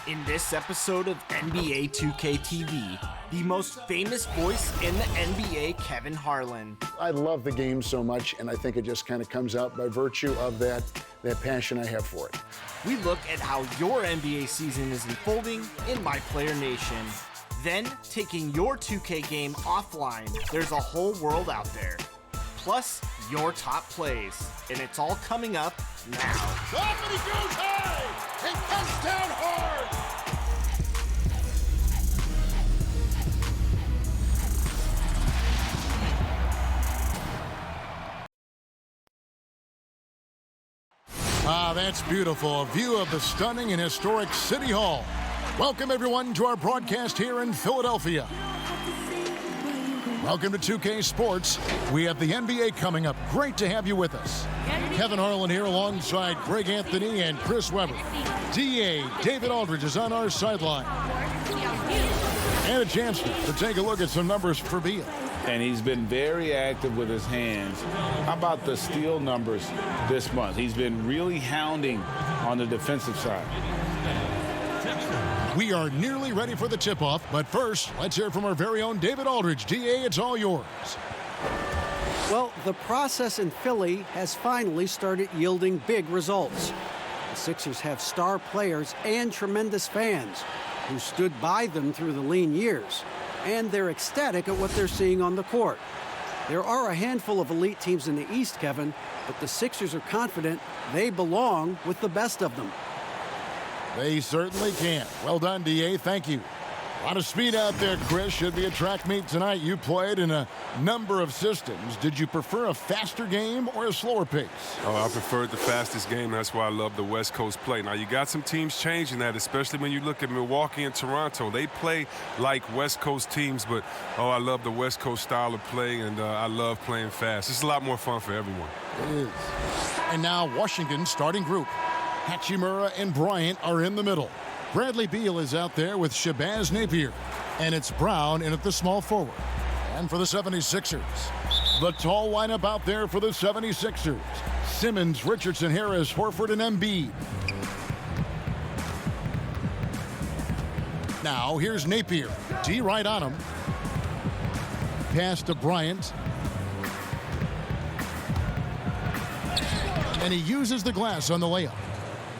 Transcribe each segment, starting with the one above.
In this episode of NBA 2K TV, the most famous voice in the NBA, Kevin Harlan. I love the game so much, and I think it just kind of comes out by virtue of that passion I have for it. We look at how your NBA season is unfolding in My Player Nation. Then, taking your 2K game offline, there's a whole world out there. Plus, your top plays. And it's all coming up now. Somebody goes high and comes down hard. Ah, that's beautiful. A view of the stunning and historic City Hall. Welcome, everyone, to our broadcast here in Philadelphia. Welcome to 2K Sports. We have the NBA coming up. Great to have you with us. Kevin Harlan here alongside Greg Anthony and Chris Webber. DA David Aldridge is on our sideline. And a chance to take a look at some numbers for Beal. And he's been very active with his hands. How about the steal numbers this month? He's been really hounding on the defensive side. We are nearly ready for the tip-off, but first, let's hear from our very own David Aldridge. DA, it's all yours. Well, the process in Philly has finally started yielding big results. The Sixers have star players and tremendous fans who stood by them through the lean years, and they're ecstatic at what they're seeing on the court. There are a handful of elite teams in the East, Kevin, but the Sixers are confident they belong with the best of them. They certainly can. Well done, DA. Thank you. A lot of speed out there, Chris. Should be a track meet tonight. You played in a number of systems. Did you prefer a faster game or a slower pace? Oh, I preferred the fastest game. That's why I love the West Coast play. Now, you got some teams changing that, especially when you look at Milwaukee and Toronto. They play like West Coast teams, but, I love the West Coast style of play, and I love playing fast. It's a lot more fun for everyone. It is. And now Washington's starting group. Hachimura and Bryant are in the middle. Bradley Beal is out there with Shabazz Napier. And it's Brown in at the small forward. And for the 76ers, the tall lineup out there for the 76ers. Simmons, Richardson, Harris, Horford, and Embiid. Now here's Napier. D right on him. Pass to Bryant. And he uses the glass on the layup.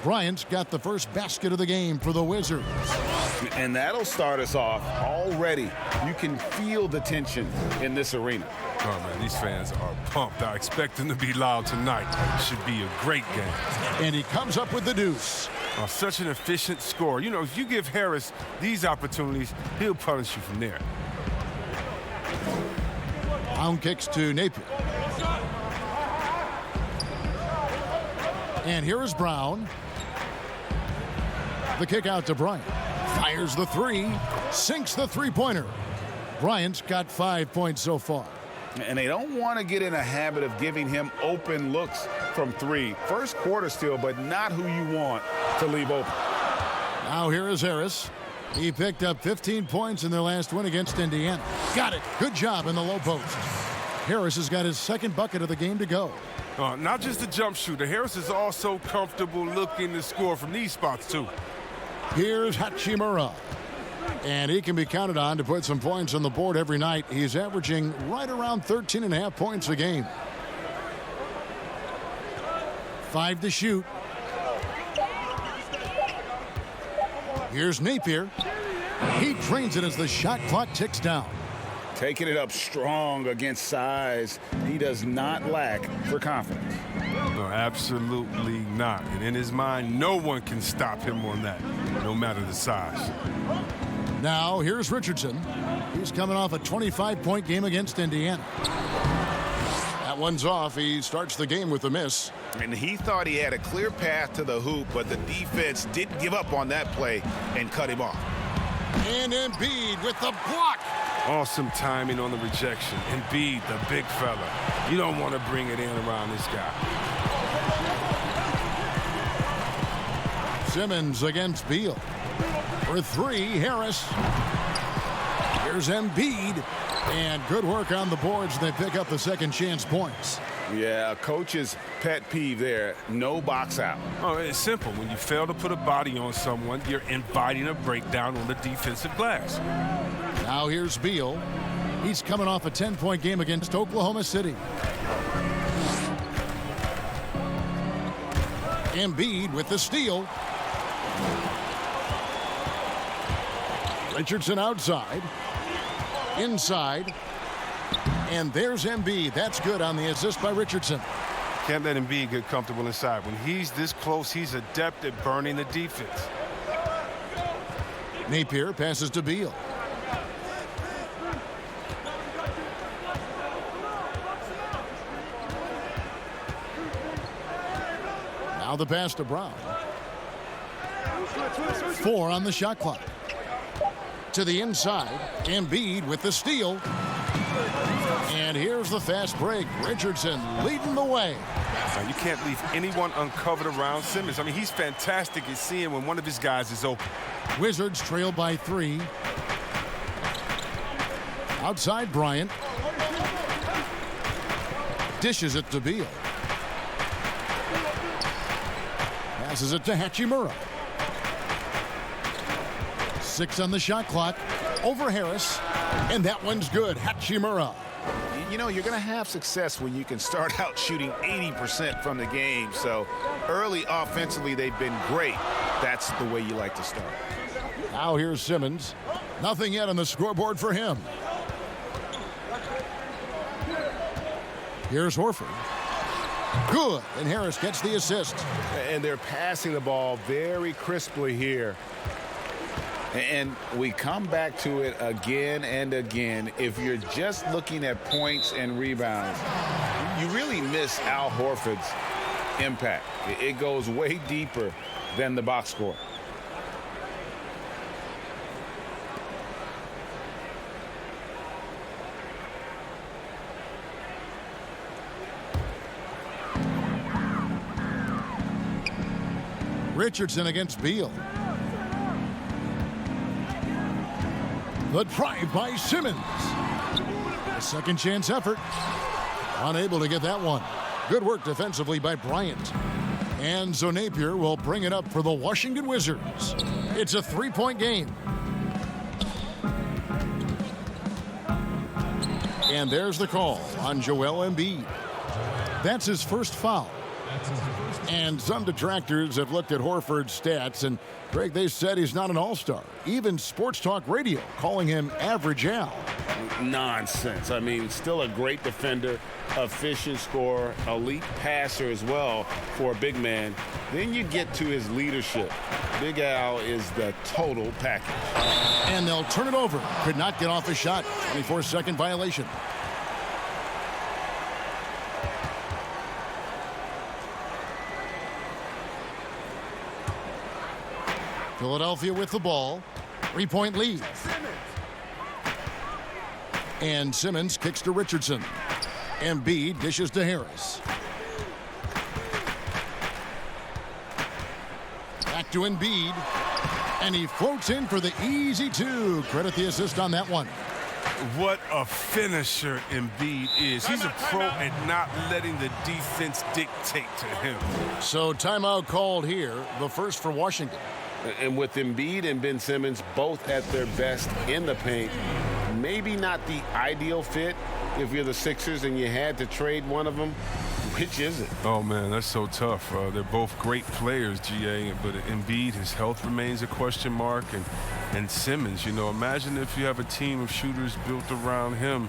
Bryant's got the first basket of the game for the Wizards. And that'll start us off already. You can feel the tension in this arena. Oh, man, these fans are pumped. I expect them to be loud tonight. Should be a great game. And he comes up with the deuce. Oh, such an efficient scorer. You know, if you give Harris these opportunities, he'll punish you from there. Brown kicks to Napier. And here is Brown. The kick out to Bryant. Fires the three. Sinks the three-pointer. Bryant's got 5 points so far. And they don't want to get in a habit of giving him open looks from three. First quarter still, but not who you want to leave open. Now here is Harris. He picked up 15 points in their last win against Indiana. Got it. Good job in the low post. Harris has got his second bucket of the game to go. Not just a jump shooter. Harris is also comfortable looking to score from these spots, too. Here's Hachimura. And he can be counted on to put some points on the board every night. He's averaging right around 13.5 points a game. 5 to shoot. Here's Napier. He drains it as the shot clock ticks down. Taking it up strong against size. He does not lack for confidence. No, absolutely not. And in his mind, no one can stop him on that, no matter the size. Now, here's Richardson. He's coming off a 25-point game against Indiana. That one's off. He starts the game with a miss. And he thought he had a clear path to the hoop, but the defense didn't give up on that play and cut him off. And Embiid with the block. Awesome timing on the rejection. Embiid, the big fella. You don't want to bring it in around this guy. Simmons against Beal. For three, Harris. Here's Embiid. And good work on the boards. They pick up the second chance points. Yeah, a coach's pet peeve there, no box out. Oh, it's simple. When you fail to put a body on someone, you're inviting a breakdown on the defensive glass. Now here's Beal. He's coming off a 10-point game against Oklahoma City. Embiid with the steal. Richardson outside. Inside. And there's Embiid. That's good on the assist by Richardson. Can't let Embiid get comfortable inside. When he's this close, he's adept at burning the defense. Napier passes to Beal. Now the pass to Brown. 4 on the shot clock. To the inside. Embiid with the steal. And here's the fast break. Richardson leading the way. Now, you can't leave anyone uncovered around Simmons. I mean, he's fantastic at seeing when one of his guys is open. Wizards trail by 3. Outside Bryant. Dishes it to Beal. Passes it to Hachimura. 6 on the shot clock. Over Harris. And that one's good. Hachimura. You know, you're going to have success when you can start out shooting 80% from the game. So early offensively, they've been great. That's the way you like to start. Now here's Simmons. Nothing yet on the scoreboard for him. Here's Horford. Good. And Harris gets the assist. And they're passing the ball very crisply here. And we come back to it again and again. If you're just looking at points and rebounds, you really miss Al Horford's impact. It goes way deeper than the box score. Richardson against Beal. The drive by Simmons. A second chance effort. Unable to get that one. Good work defensively by Bryant. And so Napier will bring it up for the Washington Wizards. It's a 3-point game. And there's the call on Joel Embiid. That's his first foul. And some detractors have looked at Horford's stats, and Greg, they said he's not an all-star. Even Sports Talk Radio calling him average Al. Nonsense. I mean, still a great defender, efficient scorer, elite passer as well for a big man. Then you get to his leadership. Big Al is the total package. And they'll turn it over. Could not get off a shot. 24-second violation. Philadelphia with the ball. 3-point lead. And Simmons kicks to Richardson. Embiid dishes to Harris. Back to Embiid. And he floats in for the easy 2. Credit the assist on that one. What a finisher Embiid is. He's a pro at not letting the defense dictate to him. So timeout called here, the first for Washington. And with Embiid and Ben Simmons both at their best in the paint, maybe not the ideal fit if you're the Sixers and you had to trade one of them. Which is it? Oh, man, that's so tough. They're both great players, GA, but Embiid, his health remains a question mark. And Simmons, you know, imagine if you have a team of shooters built around him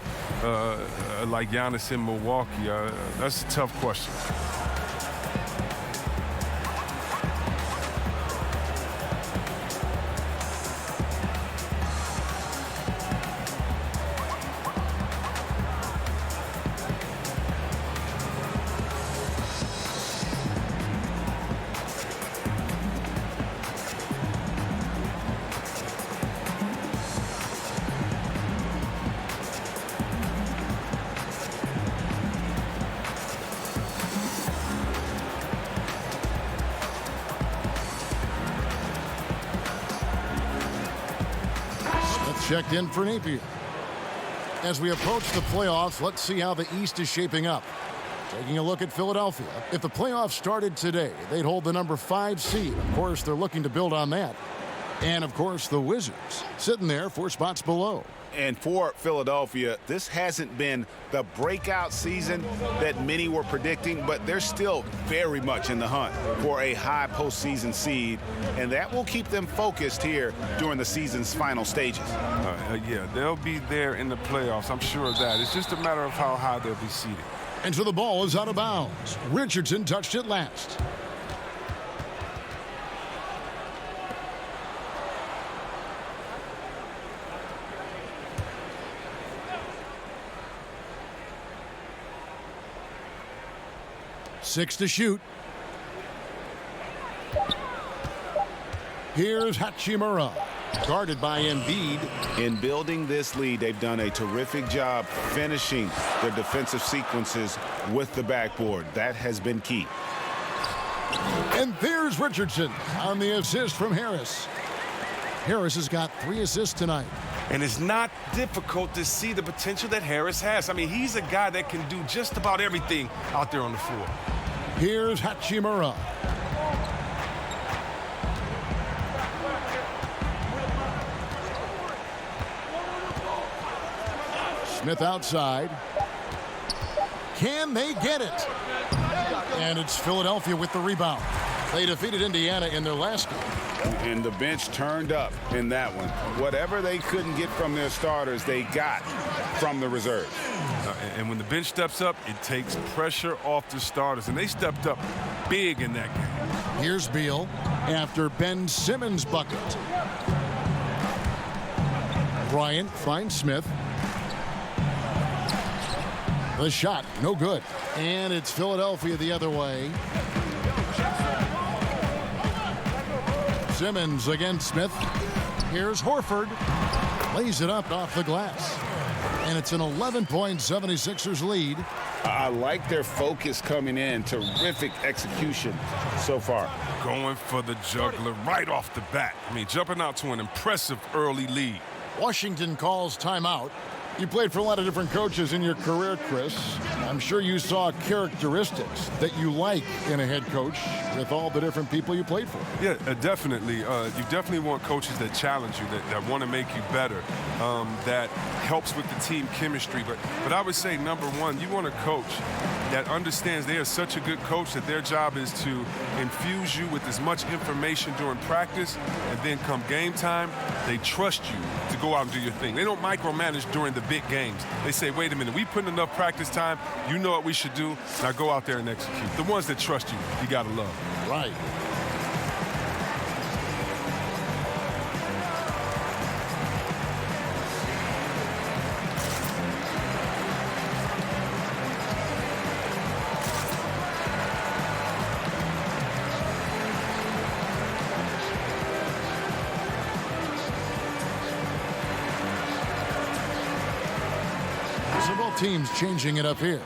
like Giannis in Milwaukee. That's a tough question. Checked in for Napier. As we approach the playoffs, let's see how the East is shaping up. Taking a look at Philadelphia. If the playoffs started today, they'd hold the number 5 seed. Of course, they're looking to build on that. And, of course, the Wizards sitting there 4 spots below. And for Philadelphia, this hasn't been the breakout season that many were predicting, but they're still very much in the hunt for a high postseason seed, and that will keep them focused here during the season's final stages. Yeah, they'll be there in the playoffs. I'm sure of that. It's just a matter of how high they'll be seated. And so the ball is out of bounds. Richardson touched it last. Six to shoot. Here's Hachimura, guarded by Embiid. In building this lead, they've done a terrific job finishing their defensive sequences with the backboard. That has been key. And there's Richardson on the assist from Harris. Harris has got 3 assists tonight. And it's not difficult to see the potential that Harris has. I mean, he's a guy that can do just about everything out there on the floor. Here's Hachimura. Smith outside. Can they get it? And it's Philadelphia with the rebound. They defeated Indiana in their last game. And the bench turned up in that one. Whatever they couldn't get from their starters, they got from the reserves. And when the bench steps up, it takes pressure off the starters. And they stepped up big in that game. Here's Beal after Ben Simmons' bucket. Bryant finds Smith. The shot, no good. And it's Philadelphia the other way. Simmons against Smith. Here's Horford. Lays it up off the glass. And it's an 11-point 76ers lead. I like their focus coming in. Terrific execution so far. Going for the juggler right off the bat. I mean, jumping out to an impressive early lead. Washington calls timeout. You played for a lot of different coaches in your career, Chris. I'm sure you saw characteristics that you like in a head coach with all the different people you played for. Yeah, definitely. You definitely want coaches that challenge you, that want to make you better, that helps with the team chemistry. But I would say, number one, you want a coach that understands they are such a good coach that their job is to infuse you with as much information during practice, and then come game time, they trust you to go out and do your thing. They don't micromanage during the big games. They say, wait a minute, we put in enough practice time, you know what we should do, now go out there and execute. The ones that trust you, you got to love. Right. Teams changing it up here.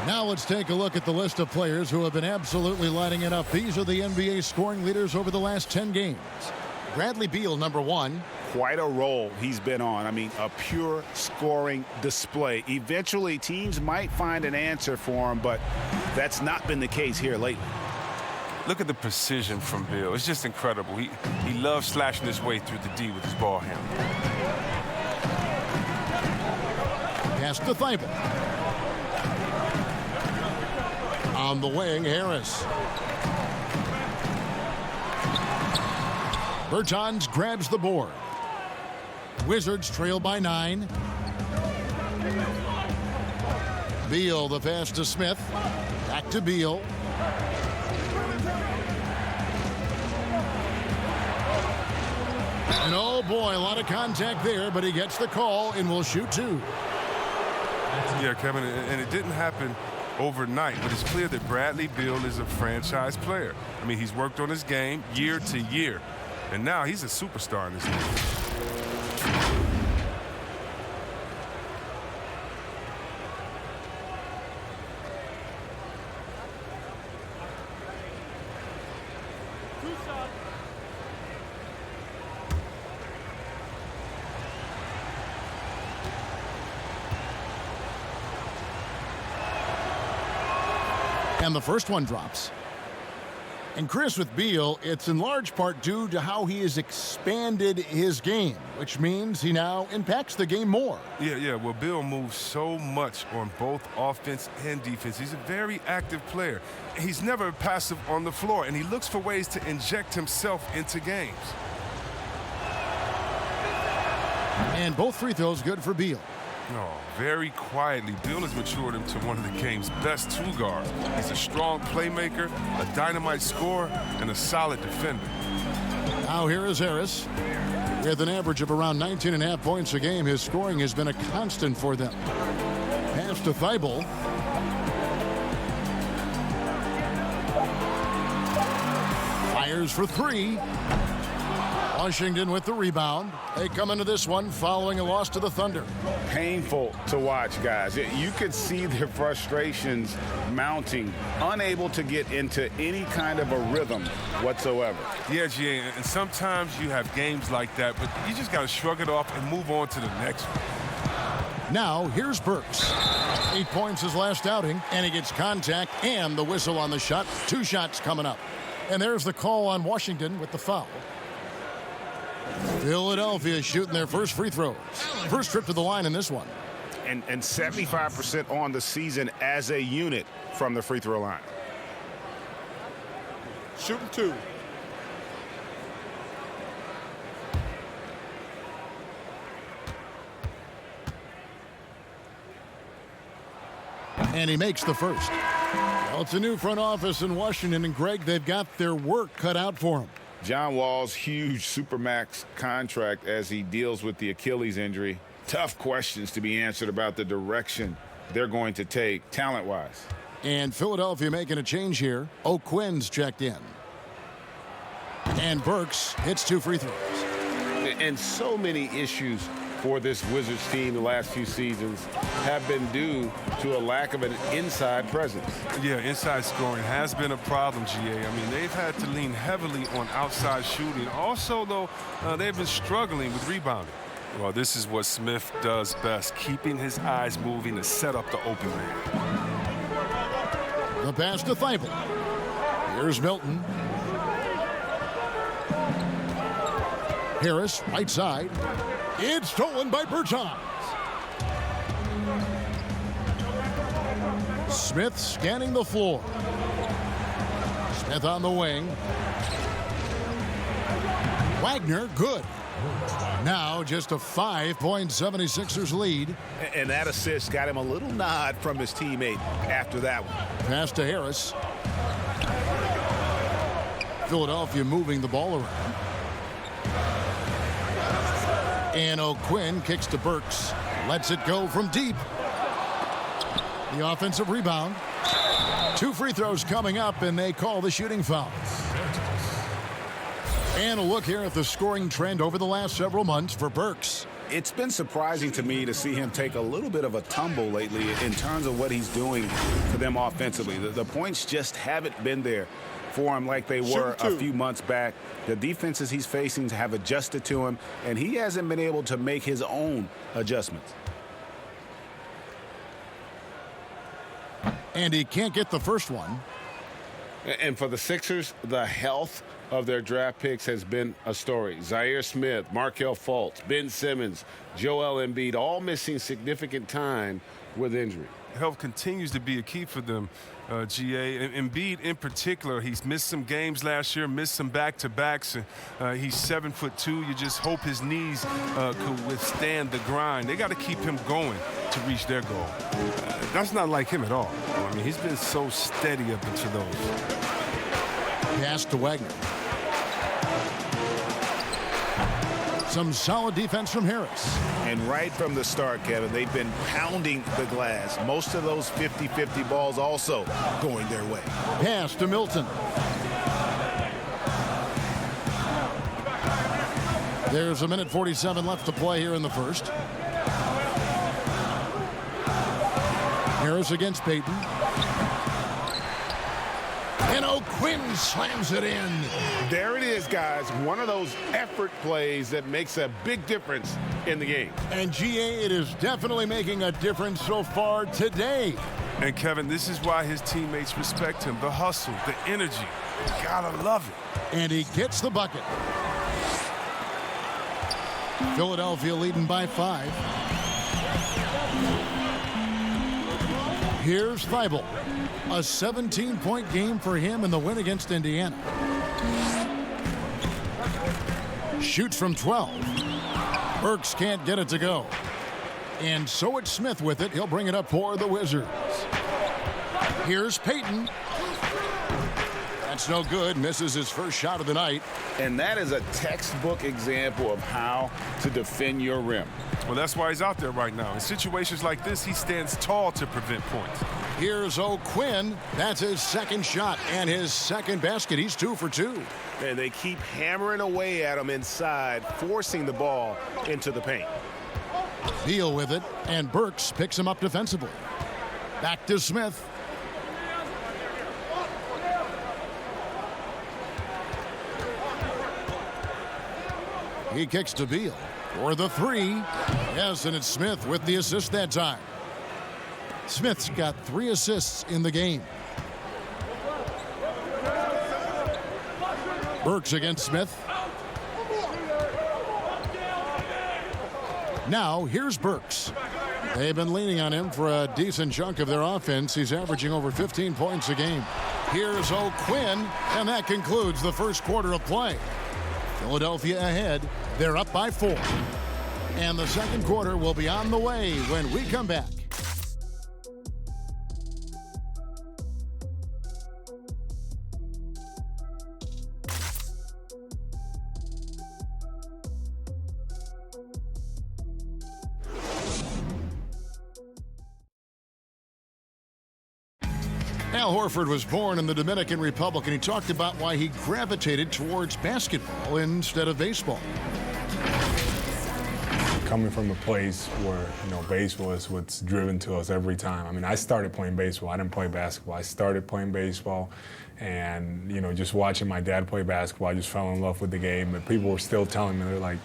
Now let's take a look at the list of players who have been absolutely lighting it up. These are the NBA scoring leaders over the last 10 games. Bradley Beal, number 1. Quite a role he's been on. I mean, a pure scoring display. Eventually, teams might find an answer for him, but that's not been the case here lately. Look at the precision from Beal. It's just incredible. He loves slashing his way through the D with his ball handle. Pass to Thibault. On the wing, Harris. Bertans grabs the board. Wizards trail by 9. Beal, the pass to Smith. Back to Beal. And oh boy, a lot of contact there, but he gets the call and will shoot 2. Yeah, Kevin, and it didn't happen overnight, but it's clear that Bradley Beal is a franchise player. I mean, he's worked on his game year to year, and now he's a superstar in this league. And the first one drops. And Chris, with Beal, it's in large part due to how he has expanded his game, which means he now impacts the game more. Yeah. Well, Beal moves so much on both offense and defense. He's a very active player. He's never passive on the floor, and he looks for ways to inject himself into games. And both free throws good for Beal. Oh, very quietly, Beal has matured into one of the game's best two guards. He's a strong playmaker, a dynamite scorer, and a solid defender. Now here is Harris. With an average of around 19.5 points a game, his scoring has been a constant for them. Pass to Thibault. Fires for three. Washington with the rebound. They come into this one following a loss to the Thunder. Painful to watch, guys. You could see their frustrations mounting, unable to get into any kind of a rhythm whatsoever. Yeah, GA, and sometimes you have games like that, but you just got to shrug it off and move on to the next one. Now, here's Burks. 8 points his last outing, and he gets contact and the whistle on the shot. 2 shots coming up. And there's the call on Washington with the foul. Philadelphia shooting their first free throws. First trip to the line in this one. And 75% on the season as a unit from the free throw line. Shooting 2. And he makes the first. Well, it's a new front office in Washington, and Greg, they've got their work cut out for them. John Wall's huge Supermax contract as he deals with the Achilles injury. Tough questions to be answered about the direction they're going to take talent-wise. And Philadelphia making a change here. O'Quinn's checked in. And Burks hits 2 free throws. And so many issues for this Wizards team the last few seasons have been due to a lack of an inside presence. Yeah, inside scoring has been a problem, GA. I mean, they've had to lean heavily on outside shooting. Also, though, they've been struggling with rebounding. Well, this is what Smith does best, keeping his eyes moving to set up the open man. The pass to Thibault. Here's Milton. Harris, right side. It's stolen by Bertans. Smith scanning the floor. Smith on the wing. Wagner, good. Now just a 5-point 76ers lead. And that assist got him a little nod from his teammate after that one. Pass to Harris. Philadelphia moving the ball around. And O'Quinn kicks to Burks. Lets it go from deep. The offensive rebound. 2 free throws coming up, and they call the shooting foul. And a look here at the scoring trend over the last several months for Burks. It's been surprising to me to see him take a little bit of a tumble lately in terms of what he's doing for them offensively. The points just haven't been there for him like they were a few months back. The defenses he's facing have adjusted to him, and he hasn't been able to make his own adjustments. And he can't get the first one. And for the Sixers, the health of their draft picks has been a story. Zaire Smith, Markelle Fultz, Ben Simmons, Joel Embiid, all missing significant time with injury. Health continues to be a key for them, GA. And Embiid in particular, he's missed some games last year, missed some back-to-backs. He's 7'2". You just hope his knees could withstand the grind. They got to keep him going to reach their goal. That's not like him at all. I mean, he's been so steady up into those. Pass to Wagner. Some solid defense from Harris. And right from the start, Kevin, they've been pounding the glass. Most of those 50-50 balls also going their way. Pass to Milton. There's a minute 47 left to play here in the first. Harris against Payton. And O'Quinn slams it in. There it is, guys. One of those effort plays that makes a big difference in the game. And GA, it is definitely making a difference so far today. And, Kevin, this is why his teammates respect him. The hustle, the energy. You gotta love it. And he gets the bucket. Philadelphia leading by 5. Here's Thibault. A 17-point game for him in the win against Indiana. Shoots from 12. Burks can't get it to go. And so it's Smith with it. He'll bring it up for the Wizards. Here's Payton. That's no good. Misses his first shot of the night. And that is a textbook example of how to defend your rim. Well, that's why he's out there right now. In situations like this, he stands tall to prevent points. Here's O'Quinn. That's his second shot and his second basket. He's 2 for 2. And they keep hammering away at him inside, forcing the ball into the paint. Beal with it, and Burks picks him up defensively. Back to Smith. He kicks to Beal for the 3. Yes, and it's Smith with the assist that time. Smith's got 3 assists in the game. Burks against Smith. Now, here's Burks. They've been leaning on him for a decent chunk of their offense. He's averaging over 15 points a game. Here's O'Quinn, and that concludes the first quarter of play. Philadelphia ahead. They're up by 4. And the second quarter will be on the way when we come back. Al Horford was born in the Dominican Republic, and he talked about why he gravitated towards basketball instead of baseball. Coming from a place where, baseball is what's driven to us every time. I mean, I started playing baseball. I didn't play basketball. I started playing baseball, and, just watching my dad play basketball, I just fell in love with the game. But people were still telling me, they're like,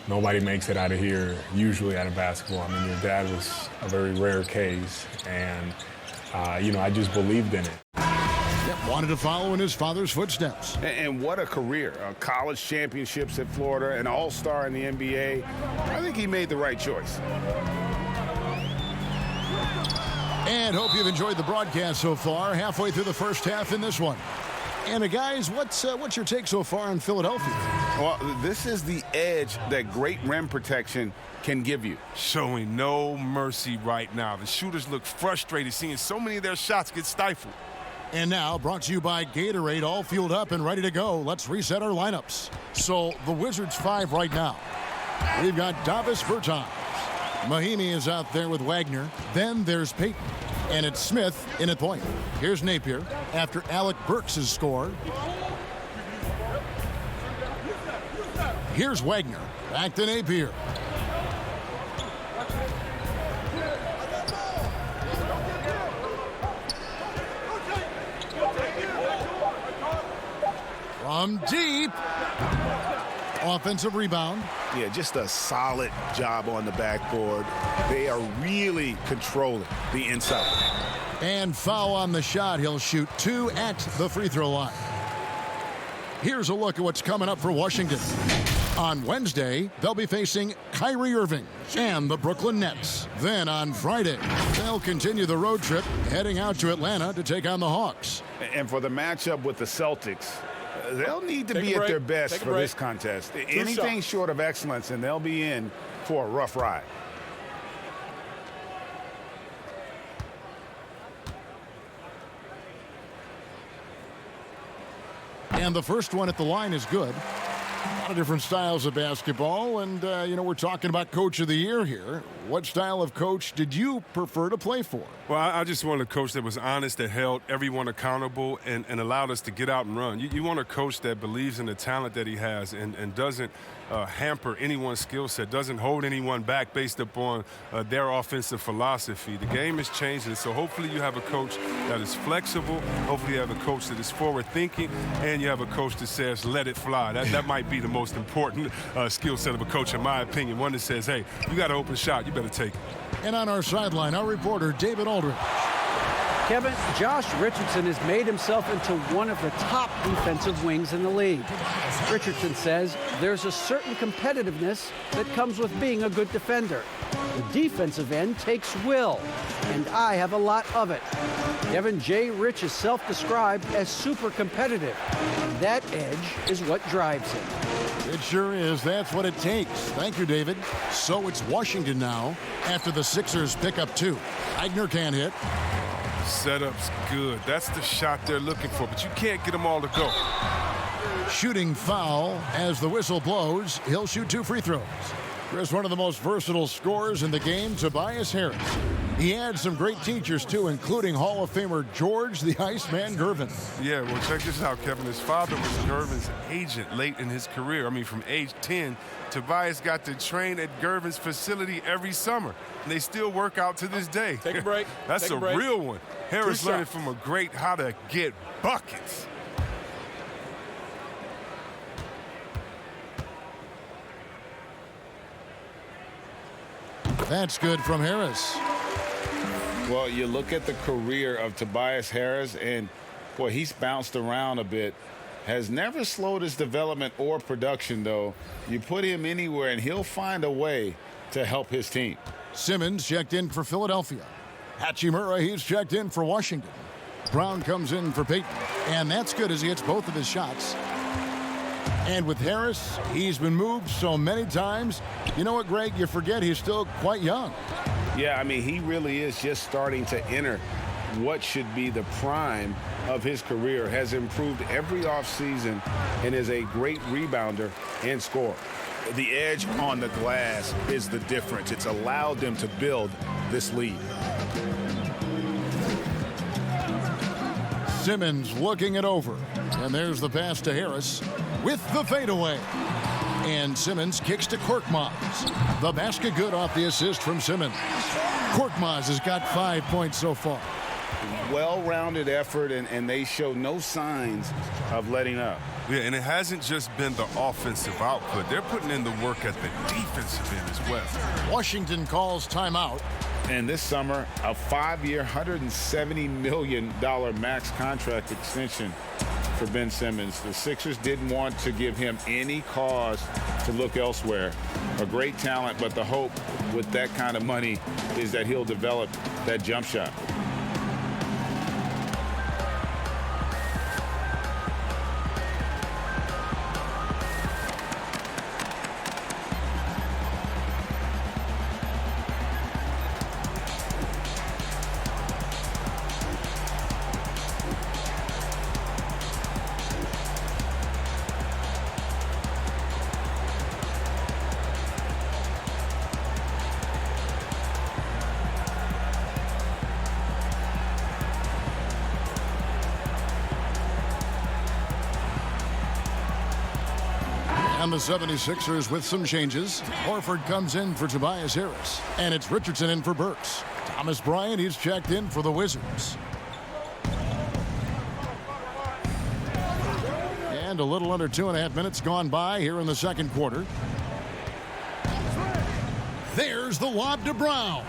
nobody makes it out of here usually out of basketball. I mean, your dad was a very rare case, and I just believed in it. Wanted to follow in his father's footsteps. And what a career. College championships at Florida, an all-star in the NBA. I think he made the right choice. And hope you've enjoyed the broadcast so far. Halfway through the first half in this one. And guys, what's your take so far on Philadelphia? Well, this is the edge that great rim protection can give you. Showing no mercy right now. The shooters look frustrated seeing so many of their shots get stifled. And now, brought to you by Gatorade, all fueled up and ready to go. Let's reset our lineups. So, the Wizards 5 right now. We've got Davis Bertans. Mahinmi is out there with Wagner. Then there's Payton. And it's Smith in at point. Here's Napier after Alec Burks has scored. Here's Wagner. Back to Napier. From deep. Offensive rebound. Yeah, just a solid job on the backboard. They are really controlling the inside. And foul on the shot. He'll shoot 2 at the free throw line. Here's a look at what's coming up for Washington. On Wednesday, they'll be facing Kyrie Irving and the Brooklyn Nets. Then on Friday, they'll continue the road trip, heading out to Atlanta to take on the Hawks. And for the matchup with the Celtics, they'll need to be at their best for this contest. Anything short of excellence, and they'll be in for a rough ride. And the first one at the line is good. A lot of different styles of basketball, and, we're talking about Coach of the Year here. What style of coach did you prefer to play for? Well, I just wanted a coach that was honest, that held everyone accountable, and allowed us to get out and run. You want a coach that believes in the talent that he has and doesn't hamper anyone's skill set, doesn't hold anyone back based upon their offensive philosophy. The game is changing, so hopefully you have a coach that is flexible. Hopefully you have a coach that is forward-thinking, and you have a coach that says, let it fly. That might be the most important skill set of a coach, in my opinion. One that says, hey, you got an open shot, you better take it. And on our sideline, our reporter, David Aldridge. Kevin, Josh Richardson has made himself into one of the top defensive wings in the league. Richardson says there's a certain competitiveness that comes with being a good defender. The defensive end takes will, and I have a lot of it. Kevin J. Rich is self-described as super competitive. That edge is what drives him. It sure is. That's what it takes. Thank you, David. So it's Washington now after the Sixers pick up 2. Eigner can't hit. Setup's good. That's the shot they're looking for, but you can't get them all to go. Shooting foul as the whistle blows. He'll shoot 2 free throws. Here's one of the most versatile scorers in the game, Tobias Harris. He had some great teachers, too, including Hall of Famer George the Iceman Gervin. Yeah, well, check this out, Kevin. His father was Gervin's agent late in his career. I mean, from age 10, Tobias got to train at Gervin's facility every summer, and they still work out to this day. Take a break. That's Take a a break. real one. Harris Two learning shots. from a great how to get buckets. That's good from Harris. Well, you look at the career of Tobias Harris, and, boy, he's bounced around a bit. Has never slowed his development or production, though. You put him anywhere, and he'll find a way to help his team. Simmons checked in for Philadelphia. Hachimura, he's checked in for Washington. Brown comes in for Peyton, and that's good as he hits both of his shots. And with Harris, he's been moved so many times. You know what, Greg? You forget he's still quite young. Yeah, I mean, he really is just starting to enter what should be the prime of his career. Has improved every offseason and is a great rebounder and scorer. The edge on the glass is the difference. It's allowed them to build this lead. Simmons looking it over. And there's the pass to Harris with the fadeaway. And Simmons kicks to Korkmaz. The basket good off the assist from Simmons. Korkmaz has got 5 points so far. Well-rounded effort, and they show no signs of letting up. Yeah, and it hasn't just been the offensive output. They're putting in the work at the defensive end as well. Washington calls timeout. And this summer, a 5-year, $170 million max contract extension for Ben Simmons. The Sixers didn't want to give him any cause to look elsewhere. A great talent, but the hope with that kind of money is that he'll develop that jump shot. And the 76ers with some changes. Horford comes in for Tobias Harris. And it's Richardson in for Burks. Thomas Bryant, he's checked in for the Wizards. And a little under 2.5 minutes gone by here in the second quarter. There's the lob to Brown.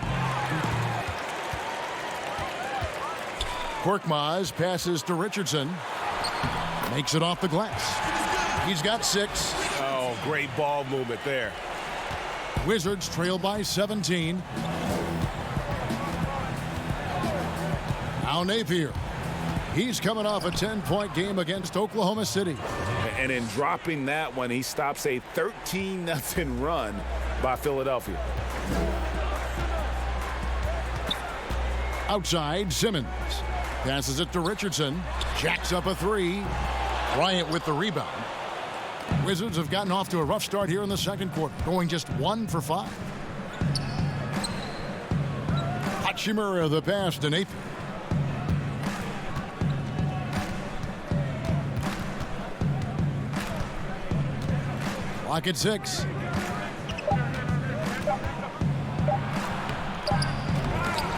Korkmaz passes to Richardson. Makes it off the glass. He's got 6. Oh, great ball movement there. Wizards trail by 17. Now Napier. He's coming off a 10-point game against Oklahoma City. And in dropping that one, he stops a 13-0 run by Philadelphia. Outside, Simmons. Passes it to Richardson. Jacks up a 3. Bryant with the rebound. Wizards have gotten off to a rough start here in the second quarter, going just 1 for 5. Hachimura the pass to Napier. Clock at 6.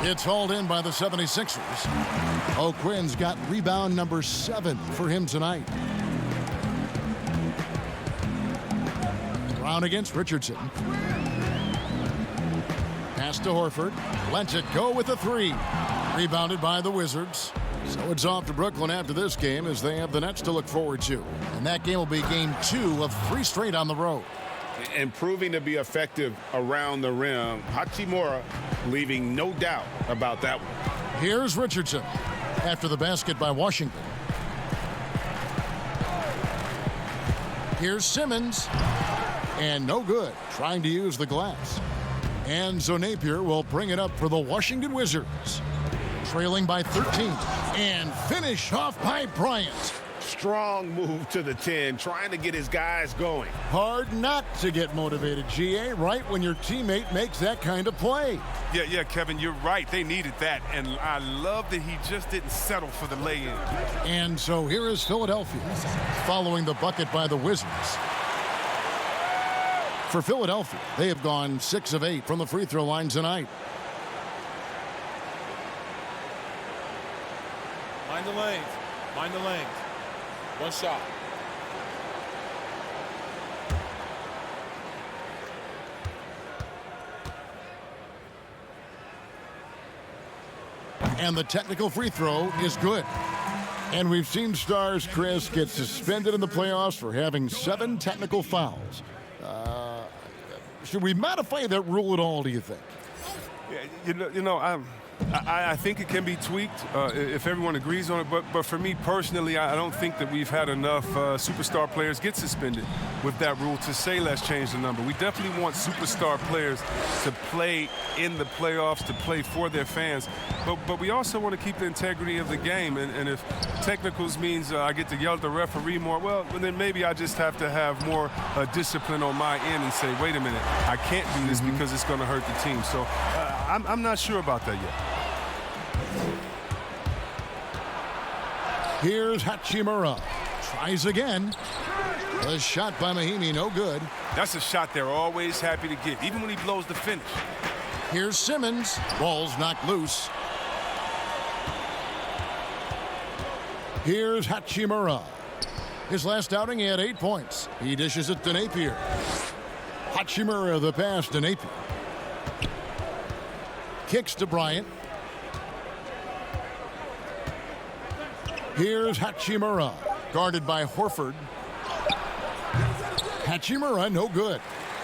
It's hauled in by the 76ers. O'Quinn's got rebound number 7 for him tonight. Brown against Richardson. Pass to Horford. Lets it go with a 3. Rebounded by the Wizards. So it's off to Brooklyn after this game as they have the Nets to look forward to. And that game will be game 2 of 3 straight on the road. And proving to be effective around the rim, Hachimura leaving no doubt about that one. Here's Richardson after the basket by Washington. Here's Simmons. And no good, trying to use the glass. And Napier will bring it up for the Washington Wizards. Trailing by 13. And finish off by Bryant. Strong move to the 10, trying to get his guys going. Hard not to get motivated, GA, right when your teammate makes that kind of play. Yeah, Kevin, you're right. They needed that. And I love that he just didn't settle for the lay-in. And so here is Philadelphia, following the bucket by the Wizards. For Philadelphia, they have gone 6 of 8 from the free throw line tonight. Mind the lanes. Mind the lanes. One shot. And the technical free throw is good. And we've seen stars, Chris, get suspended in the playoffs for having 7 technical fouls. Should we modify that rule at all, do you think? Yeah, I think it can be tweaked if everyone agrees on it. But for me personally, I don't think that we've had enough superstar players get suspended with that rule to say let's change the number. We definitely want superstar players to play in the playoffs, to play for their fans. But we also want to keep the integrity of the game. And if technicals means I get to yell at the referee more, well, then maybe I just have to have more discipline on my end and say, wait a minute, I can't do this because it's going to hurt the team. So I'm not sure about that yet. Here's Hachimura. Tries again. The shot by Mahinmi, no good. That's a shot they're always happy to get, even when he blows the finish. Here's Simmons. Ball's knocked loose. Here's Hachimura. His last outing, he had 8 points. He dishes it to Napier. Hachimura, the pass to Napier. Kicks to Bryant. Here's Hachimura, guarded by Horford. Hachimura, no good.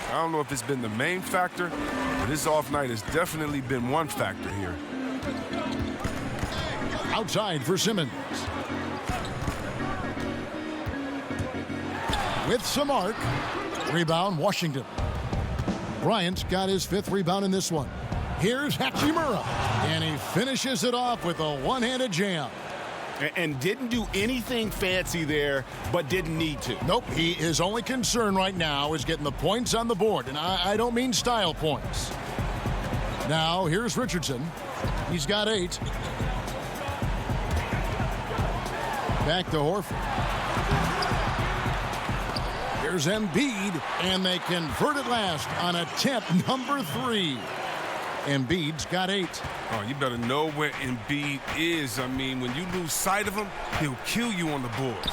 I don't know if it's been the main factor, but his off night has definitely been one factor here. Outside for Simmons. With some arc. Rebound, Washington. Bryant's got his 5th rebound in this one. Here's Hachimura, and he finishes it off with a one-handed jam. And didn't do anything fancy there, but didn't need to. Nope, his only concern right now is getting the points on the board, and I don't mean style points. Now, here's Richardson. He's got 8. Back to Horford. Here's Embiid, and they convert it last on attempt number 3. Embiid's got 8. Oh, you better know where Embiid is. I mean, when you lose sight of him, he'll kill you on the boards.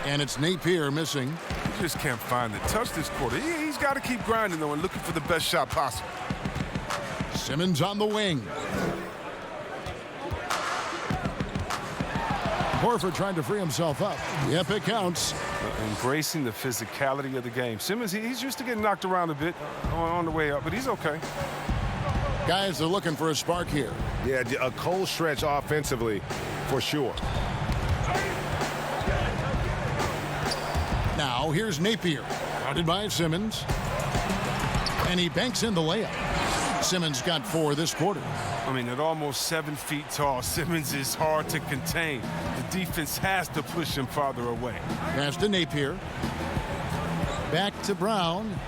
And it's Napier missing. He just can't find the touch this quarter. He's got to keep grinding, though, and looking for the best shot possible. Simmons on the wing. Horford trying to free himself up. Yep, it counts. Embracing the physicality of the game. Simmons, he's used to getting knocked around a bit on the way up, but he's okay. Guys, they're looking for a spark here. Yeah, a cold stretch offensively, for sure. Now, here's Napier. Guarded by Simmons. And he banks in the layup. Simmons got 4 this quarter. I mean, at almost 7 feet tall, Simmons is hard to contain. The defense has to push him farther away. Pass to Napier. Back to Brown.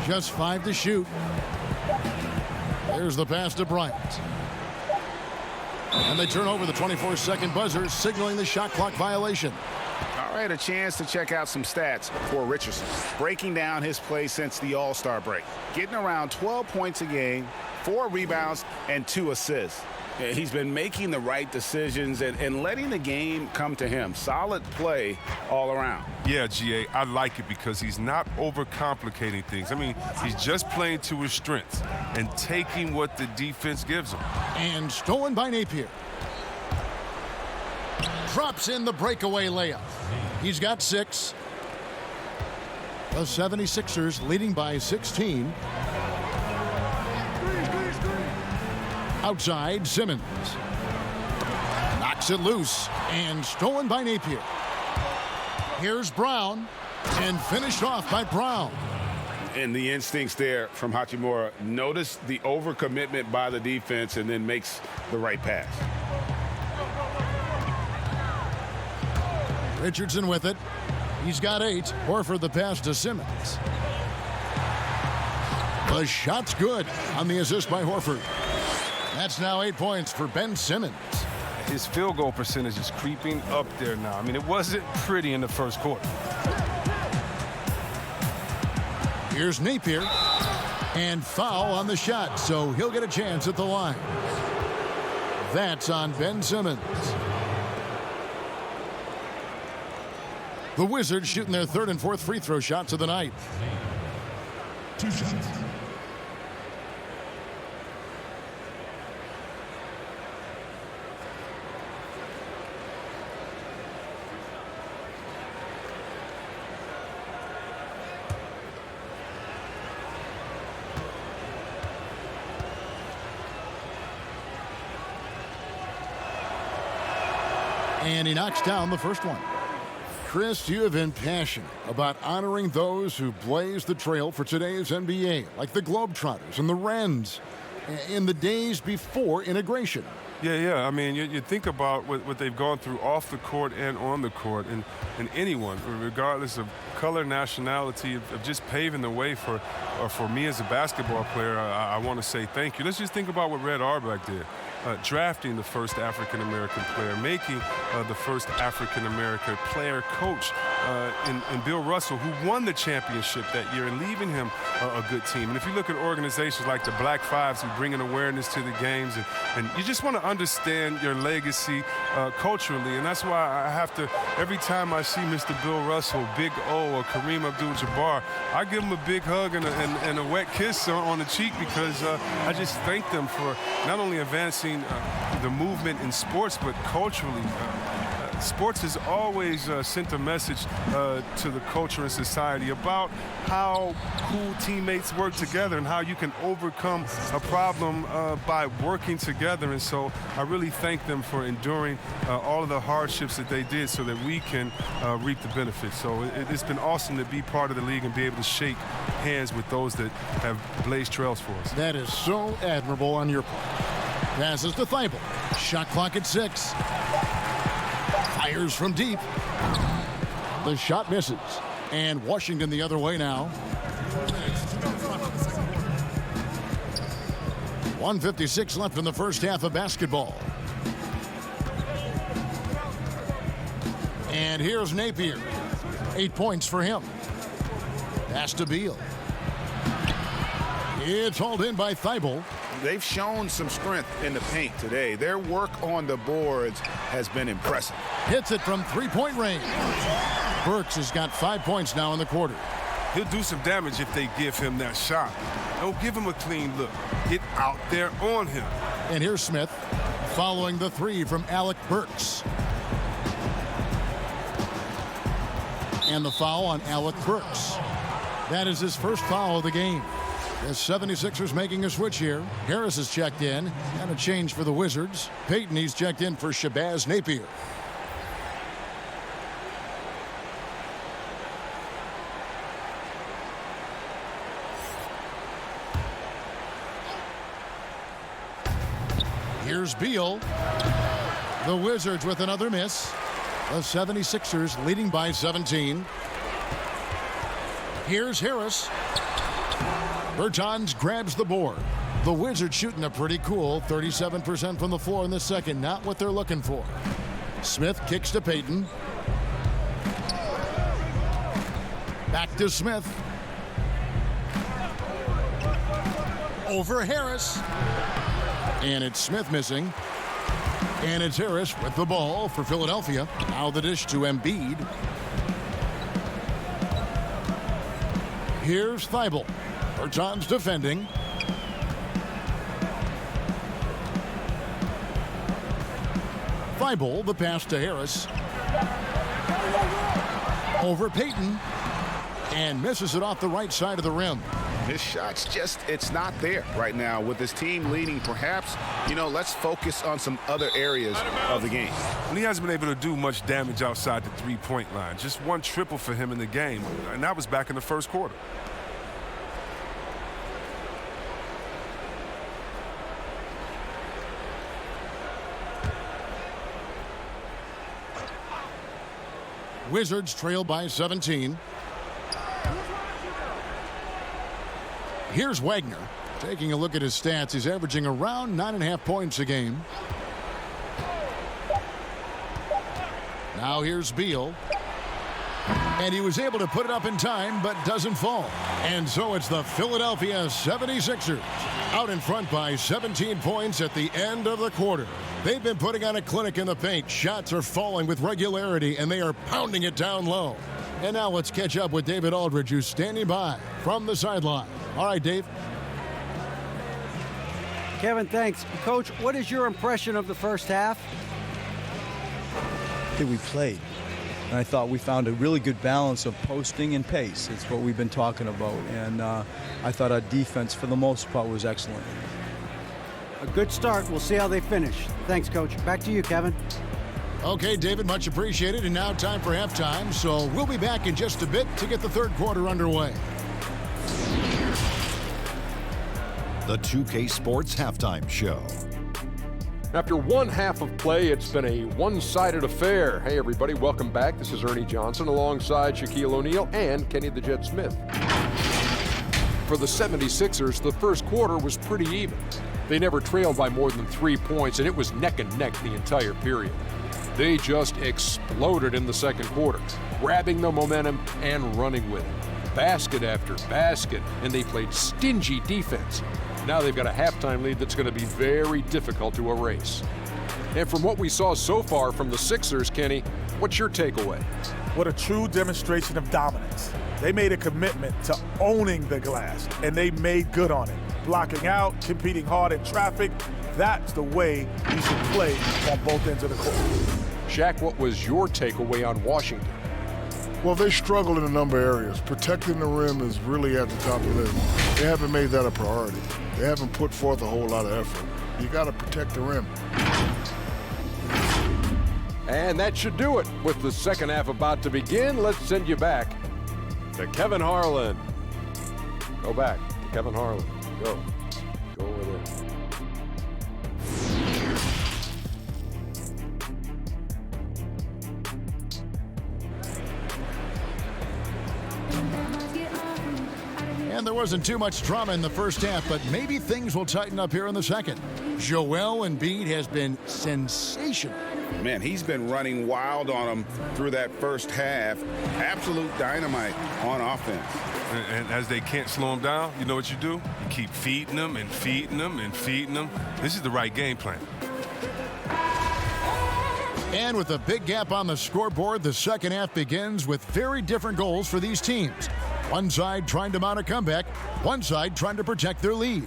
Just 5 to shoot. There's the pass to Bryant. And they turn over the 24-second buzzer, signaling the shot clock violation. All right, a chance to check out some stats for Richardson. Breaking down his play since the All-Star break. Getting around 12 points a game, 4 rebounds, and 2 assists. He's been making the right decisions and letting the game come to him. Solid play all around. Yeah, GA, I like it because he's not overcomplicating things. I mean, he's just playing to his strengths and taking what the defense gives him. And stolen by Napier. Drops in the breakaway layup. He's got 6. The 76ers leading by 16. Outside, Simmons. Knocks it loose and stolen by Napier. Here's Brown and finished off by Brown. And the instincts there from Hachimura. Notice the overcommitment by the defense and then makes the right pass. Richardson with it. He's got 8. Horford the pass to Simmons. The shot's good on the assist by Horford. That's now 8 points for Ben Simmons. His field goal percentage is creeping up there now. I mean, it wasn't pretty in the first quarter. Here's Napier. And foul on the shot, so he'll get a chance at the line. That's on Ben Simmons. The Wizards shooting their 3rd and 4th free throw shots of the night. 2 shots. And he knocks down the first one. Chris, you have been passionate about honoring those who blazed the trail for today's NBA, like the Globetrotters and the Wrens, in the days before integration. Yeah. I mean, you think about what they've gone through off the court and on the court, and anyone, regardless of color, nationality, of just paving the way for me as a basketball player. I want to say thank you. Let's just think about what Red Auerbach did. Drafting the first African-American player, making the first African-American player coach in Bill Russell, who won the championship that year, and leaving him a good team. And if you look at organizations like the Black Fives who bring an awareness to the games, and you just want to understand your legacy culturally, and that's why I have to, every time I see Mr. Bill Russell, Big O, or Kareem Abdul-Jabbar, I give them a big hug and a wet kiss on the cheek, because I just thank them for not only advancing the movement in sports, but culturally. Sports has always sent a message to the culture and society about how cool teammates work together and how you can overcome a problem by working together. And so I really thank them for enduring all of the hardships that they did so that we can reap the benefits. So it's been awesome to be part of the league and be able to shake hands with those that have blazed trails for us. That is so admirable on your part. Passes to Thibault. Shot clock at 6. Fires from deep. The shot misses. And Washington the other way now. 1:56 left in the first half of basketball. And here's Napier. 8 points for him. Pass to Beal. It's hauled in by Thibault. They've shown some strength in the paint today. Their work on the boards has been impressive. Hits it from three-point range. Burks has got 5 points now in the quarter. He'll do some damage if they give him that shot. Don't give him a clean look. Get out there on him. And here's Smith following the 3 from Alec Burks. And the foul on Alec Burks. That is his first foul of the game. The 76ers making a switch here. Harris has checked in. And a change for the Wizards. Payton, he's checked in for Shabazz Napier. Here's Beal. The Wizards with another miss. The 76ers leading by 17. Here's Harris. Bertans grabs the board. The Wizards shooting a pretty cool 37% from the floor in the second. Not what they're looking for. Smith kicks to Payton. Back to Smith. Over Harris. And it's Smith missing. And it's Harris with the ball for Philadelphia. Now the dish to Embiid. Here's Thibault. Bertans defending. Thibault, the pass to Harris. Over Payton. And misses it off the right side of the rim. His shot's just, it's not there right now. With his team leading, perhaps, let's focus on some other areas of the game. He hasn't been able to do much damage outside the three-point line. Just one triple for him in the game, and that was back in the first quarter. Wizards trail by 17. Here's Wagner. Taking a look at his stats, he's averaging around 9.5 points a game. Now here's Beal. And he was able to put it up in time, but doesn't fall. And so it's the Philadelphia 76ers out in front by 17 points at the end of the quarter. They've been putting on a clinic in the paint. Shots are falling with regularity, and they are pounding it down low. And now let's catch up with David Aldridge, who's standing by from the sideline. All right, Dave. Kevin, thanks. Coach, what is your impression of the first half? I think we played. And I thought we found a really good balance of posting and pace. It's what we've been talking about. And I thought our defense, for the most part, was excellent. A good start. We'll see how they finish. Thanks, Coach. Back to you, Kevin. Okay, David, much appreciated. And now time for halftime. So we'll be back in just a bit to get the third quarter underway. The 2K Sports Halftime Show. After one half of play, it's been a one-sided affair. Hey, everybody, welcome back. This is Ernie Johnson alongside Shaquille O'Neal and Kenny the Jet Smith. For the 76ers, the first quarter was pretty even. They never trailed by more than 3 points, and it was neck and neck the entire period. They just exploded in the second quarter, grabbing the momentum and running with it. Basket after basket, and they played stingy defense. Now they've got a halftime lead that's going to be very difficult to erase. And from what we saw so far from the Sixers, Kenny, what's your takeaway? What a true demonstration of dominance. They made a commitment to owning the glass, and they made good on it. Blocking out, competing hard in traffic, that's the way you should play on both ends of the court. Shaq, what was your takeaway on Washington? Well, they struggled in a number of areas. Protecting the rim is really at the top of the list. They haven't made that a priority. They haven't put forth a whole lot of effort. You got to protect the rim. And that should do it. With the second half about to begin, let's send you back to Kevin Harlan. Go back to Kevin Harlan. Go over there. And there wasn't too much drama in the first half, but maybe things will tighten up here in the second. Joel Embiid has been sensational. Man, he's been running wild on them through that first half. Absolute dynamite on offense. And as they can't slow him down, you know what you do? You keep feeding them and feeding them and feeding them. This is the right game plan. And with a big gap on the scoreboard, the second half begins with very different goals for these teams. One side trying to mount a comeback, one side trying to protect their lead.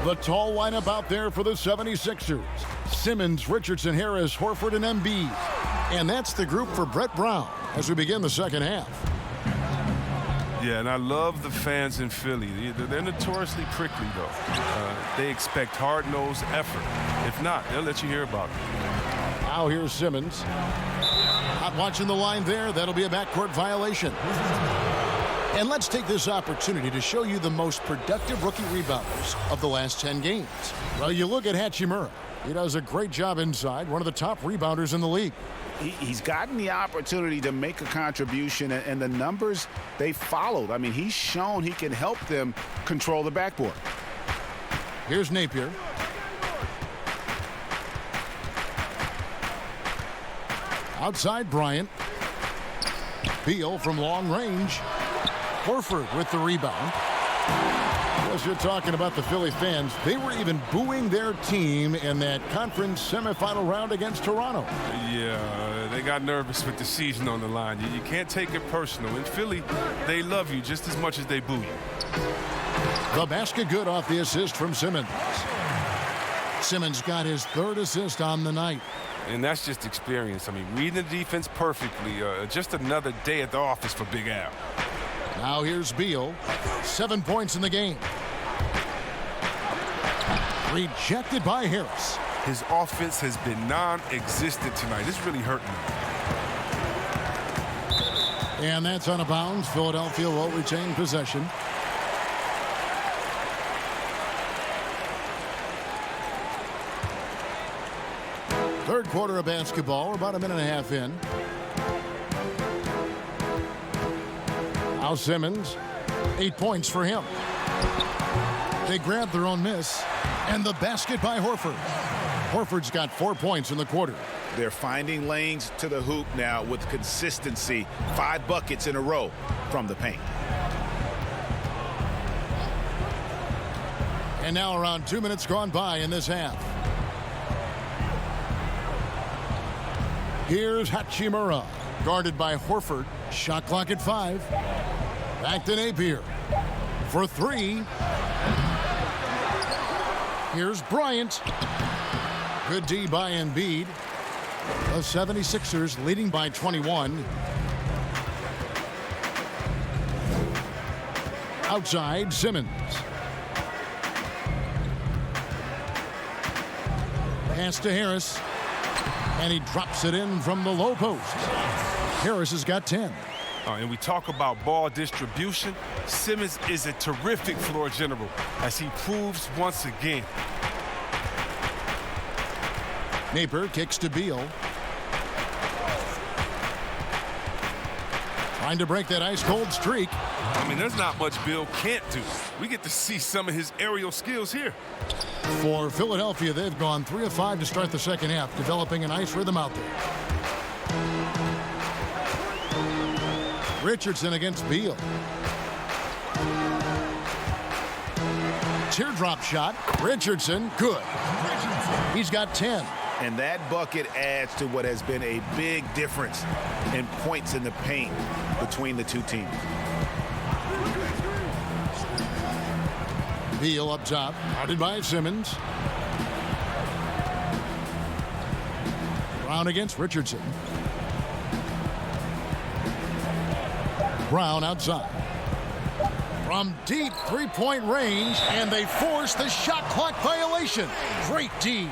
The tall lineup out there for the 76ers. Simmons, Richardson, Harris, Horford, and Embiid. And that's the group for Brett Brown as we begin the second half. Yeah, and I love the fans in Philly. They're notoriously prickly, though. They expect hard-nosed effort. If not, they'll let you hear about it. Now here's Simmons. Not watching the line there. That'll be a backcourt violation. And let's take this opportunity to show you the most productive rookie rebounders of the last 10 games. Well, you look at Hachimura. He does a great job inside, one of the top rebounders in the league. He's gotten the opportunity to make a contribution, and the numbers, they followed. I mean, he's shown he can help them control the backboard. Here's Napier. Outside Bryant. Beal from long range. Horford with the rebound. As you're talking about the Philly fans, they were even booing their team in that conference semifinal round against Toronto. Yeah, they got nervous with the season on the line. You can't take it personal. In Philly, they love you just as much as they boo you. The basket good off the assist from Simmons. Simmons got his 3rd assist on the night. And that's just experience. I mean, reading the defense perfectly. Just another day at the office for Big Al. Now here's Beal. 7 points in the game. Rejected by Harris. His offense has been non-existent tonight. It's really hurting him. And that's out of bounds. Philadelphia will retain possession. Third quarter of basketball. We're about a minute and a half in. Now Simmons, 8 points for him. They grabbed their own miss, and the basket by Horford. Horford's got 4 points in the quarter. They're finding lanes to the hoop now with consistency. 5 buckets in a row from the paint. And now around 2 minutes gone by in this half. Here's Hachimura, guarded by Horford. Shot clock at 5. Back to Napier for 3. Here's Bryant. Good D by Embiid. The 76ers leading by 21. Outside, Simmons. Pass to Harris. And he drops it in from the low post. Harris has got 10. And we talk about ball distribution. Simmons is a terrific floor general, as he proves once again. Napier kicks to Beal. Trying to break that ice-cold streak. I mean, there's not much Beal can't do. We get to see some of his aerial skills here. For Philadelphia, they've gone 3 of 5 to start the second half, developing a nice rhythm out there. Richardson against Beal. Teardrop shot. Richardson, good. He's got 10. And that bucket adds to what has been a big difference in points in the paint between the two teams. Beal up top, guarded by Simmons. Brown against Richardson. Brown outside. From deep three-point range, and they force the shot clock violation. Great D.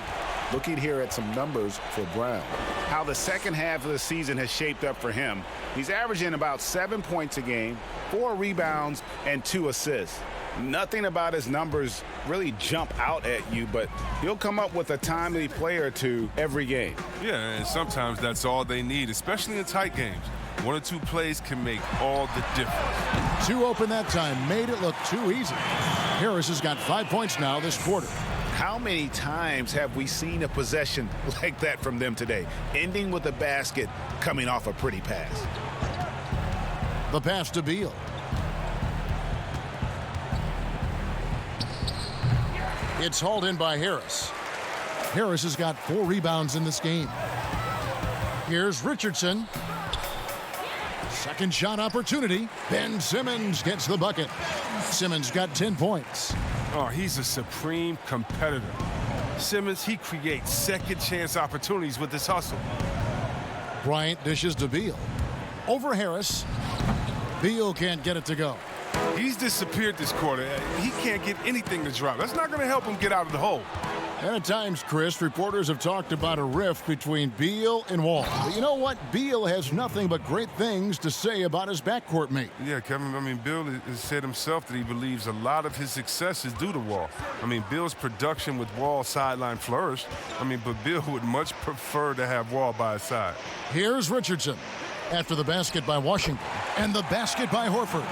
Looking here at some numbers for Brown. How the second half of the season has shaped up for him. He's averaging about 7 points a game, 4 rebounds, and 2 assists. Nothing about his numbers really jump out at you, but he'll come up with a timely play or two every game. Yeah, and sometimes that's all they need, especially in tight games. 1 or 2 plays can make all the difference. 2 open that time, made it look too easy. Harris has got 5 points now this quarter. How many times have we seen a possession like that from them today, ending with a basket coming off a pretty pass? The pass to Beal. It's hauled in by Harris. Harris has got 4 rebounds in this game. Here's Richardson. Second shot opportunity. Ben Simmons gets the bucket. Simmons got 10 points. Oh, he's a supreme competitor. Simmons, he creates second chance opportunities with his hustle. Bryant dishes to Beal. Over Harris. Beal can't get it to go. He's disappeared this quarter. He can't get anything to drop. That's not going to help him get out of the hole. And at times, Chris, reporters have talked about a rift between Beal and Wall. But you know what? Beal has nothing but great things to say about his backcourt mate. Yeah, Kevin, I mean, Bill has said himself that he believes a lot of his success is due to Wall. I mean, Bill's production with Wall sideline flourished. I mean, but Bill would much prefer to have Wall by his side. Here's Richardson after the basket by Washington and the basket by Horford.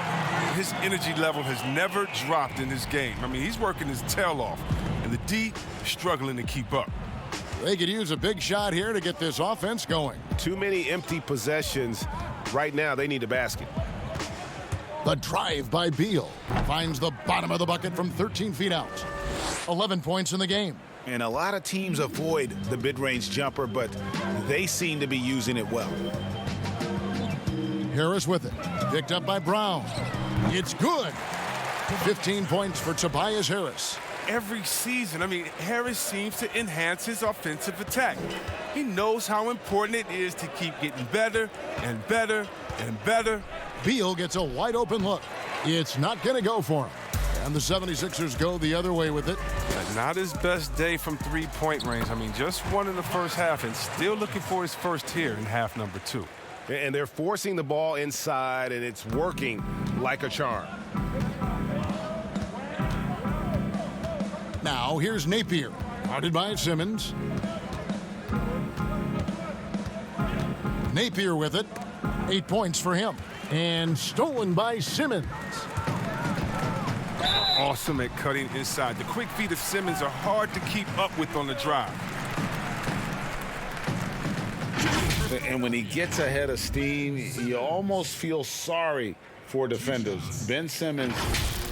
His energy level has never dropped in his game. I mean, he's working his tail off, and the D struggling to keep up. They could use a big shot here to get this offense going. Too many empty possessions. Right now, they need a basket. The drive by Beal finds the bottom of the bucket from 13 feet out. 11 points in the game. And a lot of teams avoid the mid-range jumper, but they seem to be using it well. Harris with it. Picked up by Brown. It's good. 15 points for Tobias Harris. Every season, Harris seems to enhance his offensive attack. He knows how important it is to keep getting better and better and better. Beal gets a wide open look. It's not going to go for him. And the 76ers go the other way with it. Not his best day from three-point range. Just one in the first half and still looking for his first here in half number 2. And they're forcing the ball inside, and it's working like a charm. Now here's Napier, guarded by Simmons. Napier with it. 8 points for him. And stolen by Simmons. Awesome at cutting inside. The quick feet of Simmons are hard to keep up with on the drive. And when he gets ahead of steam, you almost feel sorry for defenders. Ben Simmons,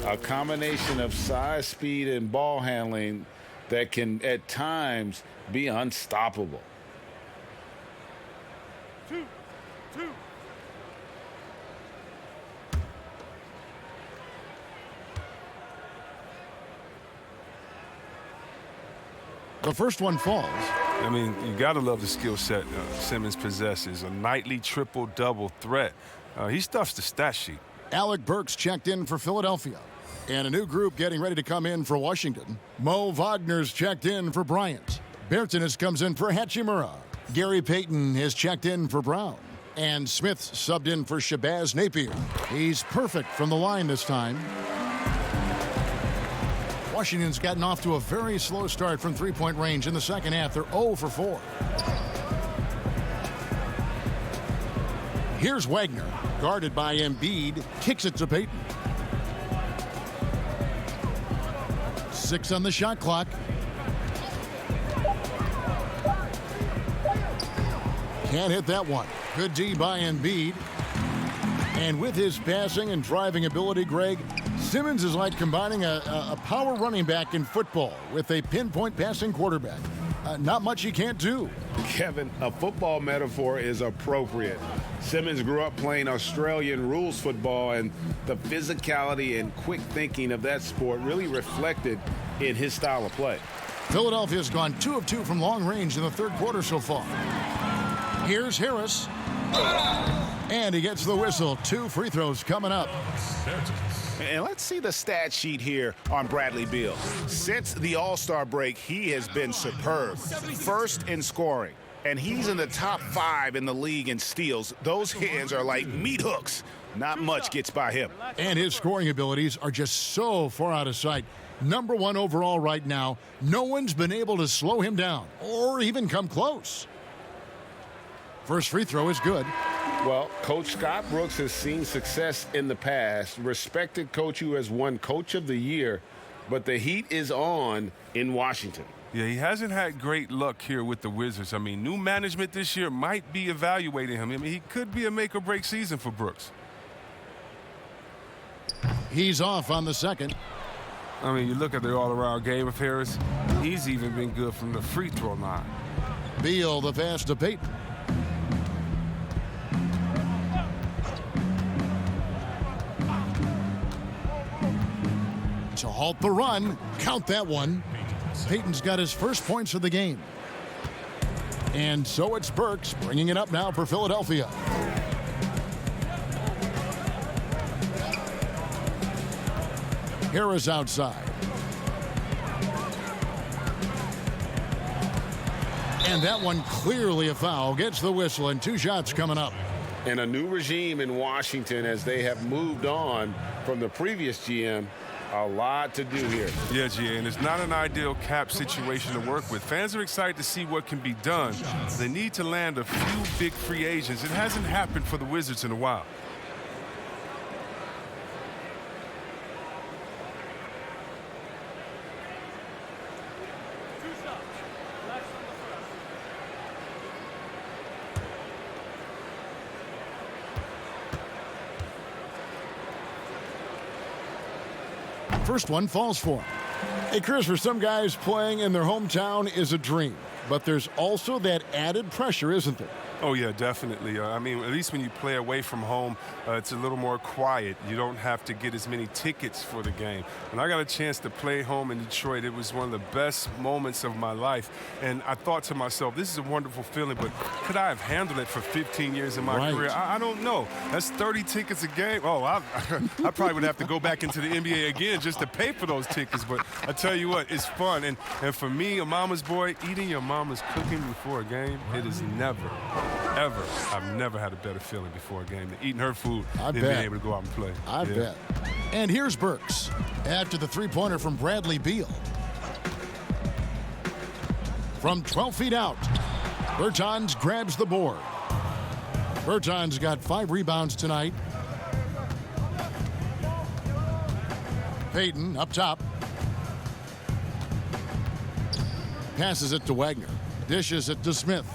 a combination of size, speed, and ball handling that can at times be unstoppable. 2. The first one falls. You got to love the skill set Simmons possesses. A nightly triple-double threat. He stuffs the stat sheet. Alec Burks checked in for Philadelphia. And a new group getting ready to come in for Washington. Mo Wagner's checked in for Bryant. Bertanis comes in for Hachimura. Gary Payton has checked in for Brown. And Smith subbed in for Shabazz Napier. He's perfect from the line this time. Washington's gotten off to a very slow start from three-point range in the second half. They're 0 for 4. Here's Wagner, guarded by Embiid, kicks it to Payton. 6 on the shot clock. Can't hit that one. Good D by Embiid. And with his passing and driving ability, Greg, Simmons is like combining a power running back in football with a pinpoint passing quarterback. Not much he can't do. Kevin, a football metaphor is appropriate. Simmons grew up playing Australian rules football, and the physicality and quick thinking of that sport really reflected in his style of play. Philadelphia's gone 2 of 2 from long range in the third quarter so far. Here's Harris. And he gets the whistle. 2 free throws coming up. And let's see the stat sheet here on Bradley Beal. Since the All-Star break, he has been superb. First in scoring. And he's in the top 5 in the league in steals. Those hands are like meat hooks. Not much gets by him. And his scoring abilities are just so far out of sight. Number 1 overall right now. No one's been able to slow him down or even come close. First free throw is good. Well, Coach Scott Brooks has seen success in the past, respected coach who has won Coach of the Year, but the heat is on in Washington. Yeah, he hasn't had great luck here with the Wizards. New management this year might be evaluating him. He could be a make-or-break season for Brooks. He's off on the second. You look at the all-around game of Harris. He's even been good from the free throw line. Beal the pass to Payton. To halt the run. Count that one. Payton's got his first points of the game. And so it's Burks bringing it up now for Philadelphia. Harris outside. And that one clearly a foul. Gets the whistle and 2 shots coming up. And a new regime in Washington as they have moved on from the previous GM. A lot to do here. Yeah, GA, and it's not an ideal cap situation to work with. Fans are excited to see what can be done. They need to land a few big free agents. It hasn't happened for the Wizards in a while. First one falls for him. Hey, Chris, for some guys, playing in their hometown is a dream. But there's also that added pressure, isn't there? Oh, yeah, definitely. I mean, at least when you play away from home, it's a little more quiet. You don't have to get as many tickets for the game. When I got a chance to play home in Detroit, it was one of the best moments of my life. And I thought to myself, this is a wonderful feeling, but could I have handled it for 15 years in my career? I don't know. That's 30 tickets a game. Oh, I probably would have to go back into the NBA again just to pay for those tickets. But I tell you what, it's fun. And for me, a mama's boy, eating your mama's cooking before a game, it is never, ever. I've never had a better feeling before a game than eating her food than being able to go out and play. I bet. And here's Burks after the three-pointer from Bradley Beal. From 12 feet out, Bertans grabs the board. Bertans got 5 rebounds tonight. Payton up top. Passes it to Wagner. Dishes it to Smith.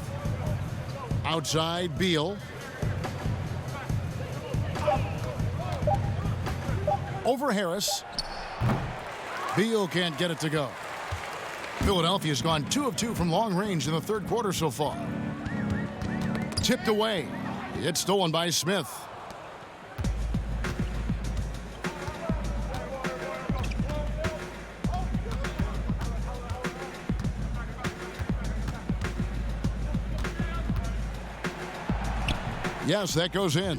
Outside, Beal. Over Harris. Beal can't get it to go. Philadelphia's gone 2 of 2 from long range in the third quarter so far. Tipped away. It's stolen by Smith. Yes, that goes in.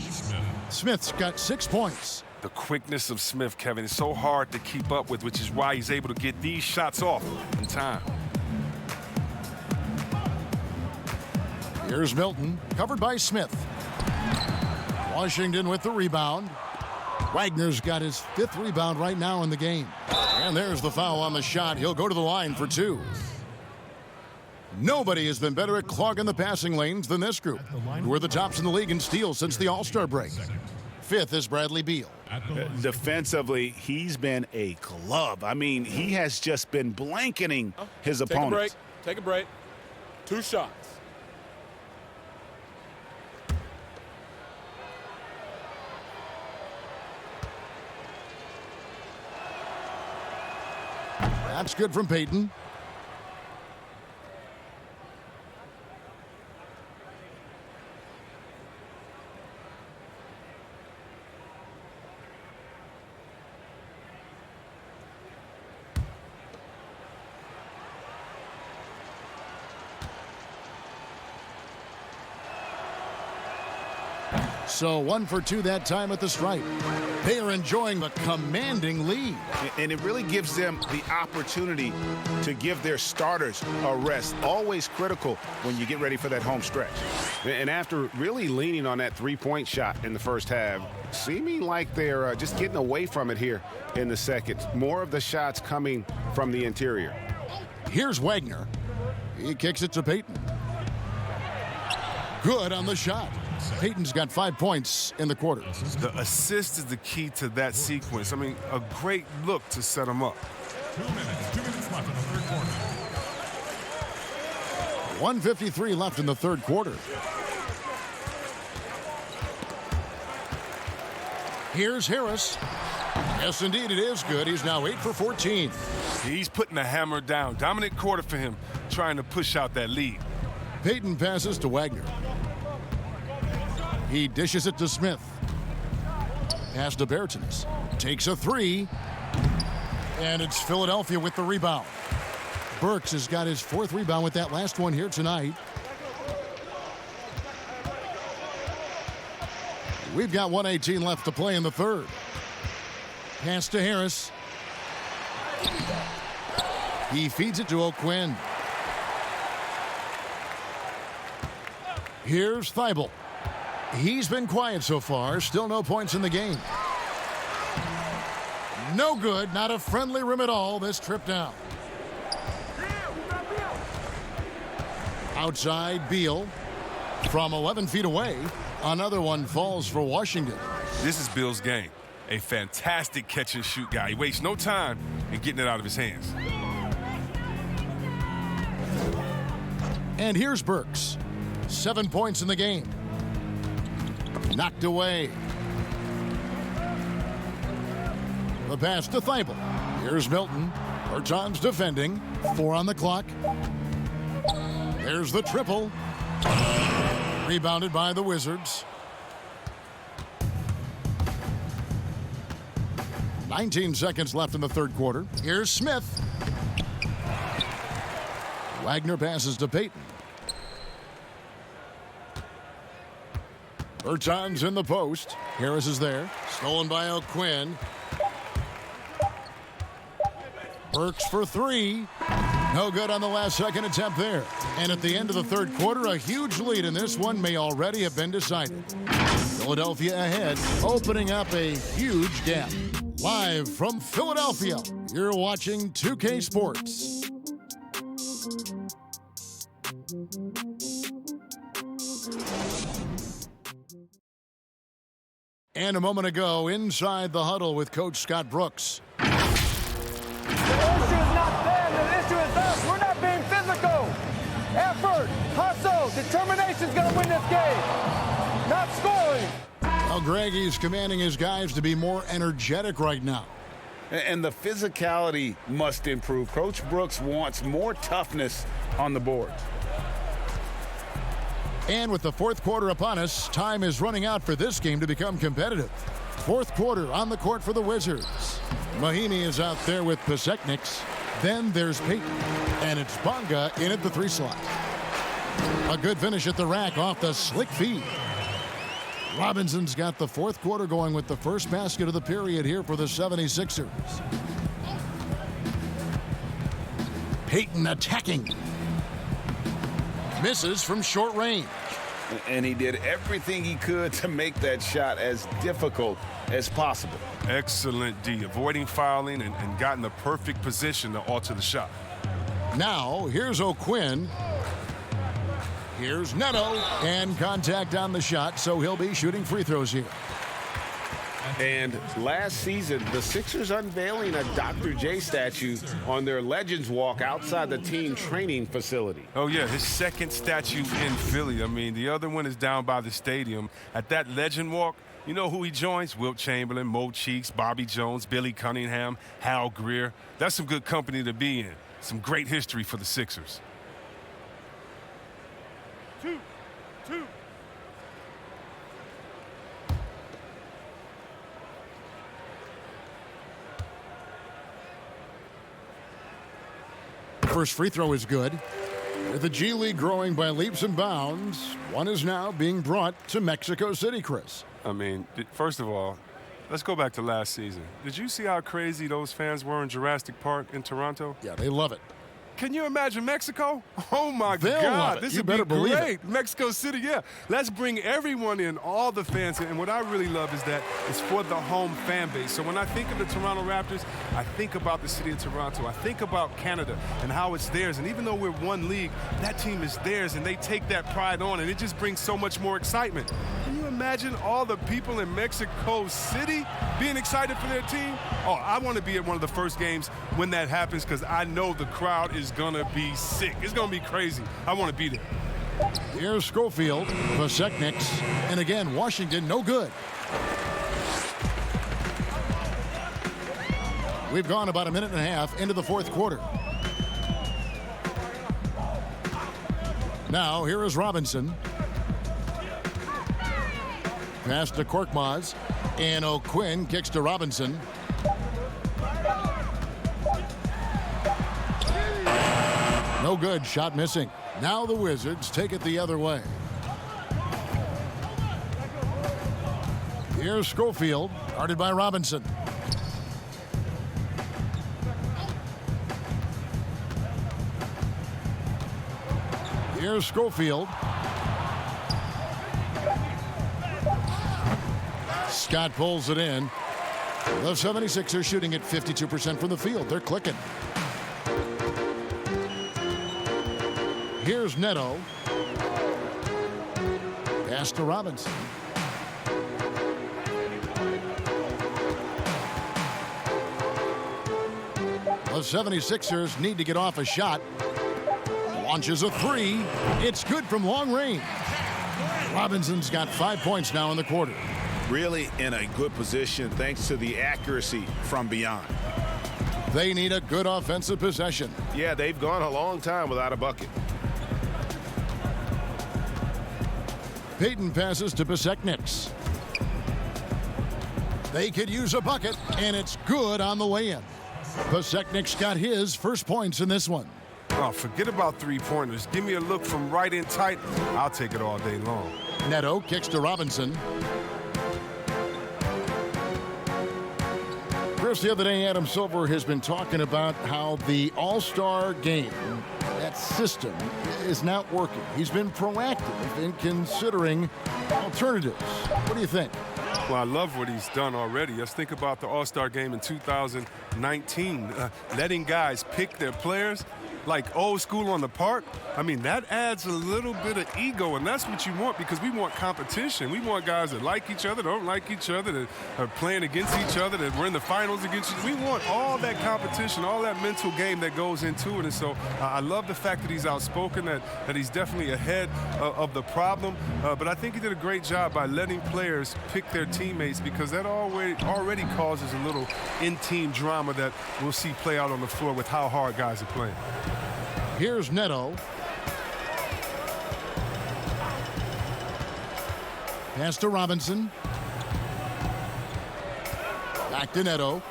Smith's got 6 points. The quickness of Smith, Kevin, is so hard to keep up with, which is why he's able to get these shots off in time. Here's Milton, covered by Smith. Washington with the rebound. Wagner's got his 5th rebound right now in the game. And there's the foul on the shot. He'll go to the line for 2. Nobody has been better at clogging the passing lanes than this group, who are the tops in the league in steals since the All-Star break. 5th is Bradley Beal. Defensively, he's been a glove. I mean, he has just been blanketing his opponents. Take a break. 2 shots. That's good from Payton. So 1 for 2 that time at the stripe. They are enjoying the commanding lead. And it really gives them the opportunity to give their starters a rest. Always critical when you get ready for that home stretch. And after really leaning on that three-point shot in the first half, seeming like they're just getting away from it here in the second. More of the shots coming from the interior. Here's Wagner. He kicks it to Payton. Good on the shot. Payton's got 5 points in the quarter. The assist is the key to that sequence. I mean, a great look to set him up. 2 minutes left in the third quarter. 1:53 left in the third quarter. Here's Harris. Yes, indeed, it is good. He's now 8 for 14. He's putting the hammer down. Dominant quarter for him, trying to push out that lead. Payton passes to Wagner. He dishes it to Smith. Pass to Bertans. Takes a 3. And it's Philadelphia with the rebound. Burks has got his 4th rebound with that last one here tonight. We've got 1:18 left to play in the third. Pass to Harris. He feeds it to O'Quinn. Here's Thibault. He's been quiet so far. Still no points in the game. No good. Not a friendly rim at all this trip down. Outside, Beal. From 11 feet away, another one falls for Washington. This is Beal's game. A fantastic catch-and-shoot guy. He wastes no time in getting it out of his hands. And here's Burks. 7 points in the game. Knocked away. The pass to Thibault. Here's Milton. Bertans defending. 4 on the clock. There's the triple. Rebounded by the Wizards. 19 seconds left in the third quarter. Here's Smith. Wagner passes to Payton. Bertans in the post. Harris is there. Stolen by O'Quinn. Burks for 3. No good on the last second attempt there. And at the end of the third quarter, a huge lead in this one may already have been decided. Philadelphia ahead, opening up a huge gap. Live from Philadelphia, you're watching 2K Sports. And a moment ago, inside the huddle with Coach Scott Brooks. The issue is not them, the issue is us. We're not being physical. Effort, hustle, determination is going to win this game, not scoring. Well, Greg, he's commanding his guys to be more energetic right now. And the physicality must improve. Coach Brooks wants more toughness on the board. And with the fourth quarter upon us, time is running out for this game to become competitive. Fourth quarter on the court for the Wizards. Mahimi is out there with Pasekniks. Then there's Payton. And it's Bonga in at the 3 slot. A good finish at the rack off the slick feed. Robinson's got the fourth quarter going with the first basket of the period here for the 76ers. Payton attacking. Misses from short range. And he did everything he could to make that shot as difficult as possible. Excellent D, avoiding fouling and gotten the perfect position to alter the shot. Now, here's O'Quinn. Here's Neto, and contact on the shot, so he'll be shooting free throws here. And last season, the Sixers unveiling a Dr. J statue on their Legends Walk outside the team training facility. Oh, yeah, his second statue in Philly. I mean, the other one is down by the stadium. At that Legend Walk, you know who he joins? Wilt Chamberlain, Mo Cheeks, Bobby Jones, Billy Cunningham, Hal Greer. That's some good company to be in. Some great history for the Sixers. 2. First free throw is good. With the G League growing by leaps and bounds, one is now being brought to Mexico City, Chris. I mean, first of all, let's go back to last season. Did you see how crazy those fans were in Jurassic Park in Toronto? Yeah, they love it. Can you imagine Mexico? Oh, my They'll God. love it. This You would better be believe great. it. Mexico City, yeah. Let's bring everyone in, all the fans. And what I really love is that it's for the home fan base. So when I think of the Toronto Raptors, I think about the city of Toronto. I think about Canada and how it's theirs. And even though we're one league, that team is theirs, and they take that pride on, and it just brings so much more excitement. Can you imagine all the people in Mexico City being excited for their team? Oh, I want to be at one of the first games when that happens because I know the crowd is going to be sick. It's going to be crazy. I want to be there. Here's Schofield, Pasekniks, and again, Washington, no good. We've gone about a minute and a half into the fourth quarter. Now, here is Robinson. Pass to Korkmaz, and O'Quinn kicks to Robinson. No good, shot missing. Now the Wizards take it the other way. Here's Schofield, guarded by Robinson. Here's Schofield. Scott pulls it in. The 76ers shooting at 52% from the field. They're clicking. Here's Neto. Pass to Robinson. The 76ers need to get off a shot. Launches a 3. It's good from long range. Robinson's got 5 points now in the quarter. Really in a good position thanks to the accuracy from beyond. They need a good offensive possession. Yeah, they've gone a long time without a bucket. Payton passes to Besekniks. They could use a bucket, and it's good on the way in. Besekniks got his first points in this one. Oh, forget about three-pointers. Give me a look from right in tight. I'll take it all day long. Neto kicks to Robinson. Chris, the other day, Adam Silver has been talking about how the All-Star game, that system, is not working. He's been proactive in considering alternatives. What do you think? Well, I love what he's done already. Let's think about the All-Star game in 2019. Letting guys pick their players like old school on the park. I mean, that adds a little bit of ego, and that's what you want because we want competition. We want guys that like each other, don't like each other, that are playing against each other, that we're in the finals against each other. We want all that competition, all that mental game that goes into it. And so I love the fact that he's outspoken, that he's definitely ahead of the problem. But I think he did a great job by letting players pick their teammates because that already causes a little in-team drama that we'll see play out on the floor with how hard guys are playing. Here's Neto. Pass to Robinson. Back to Neto.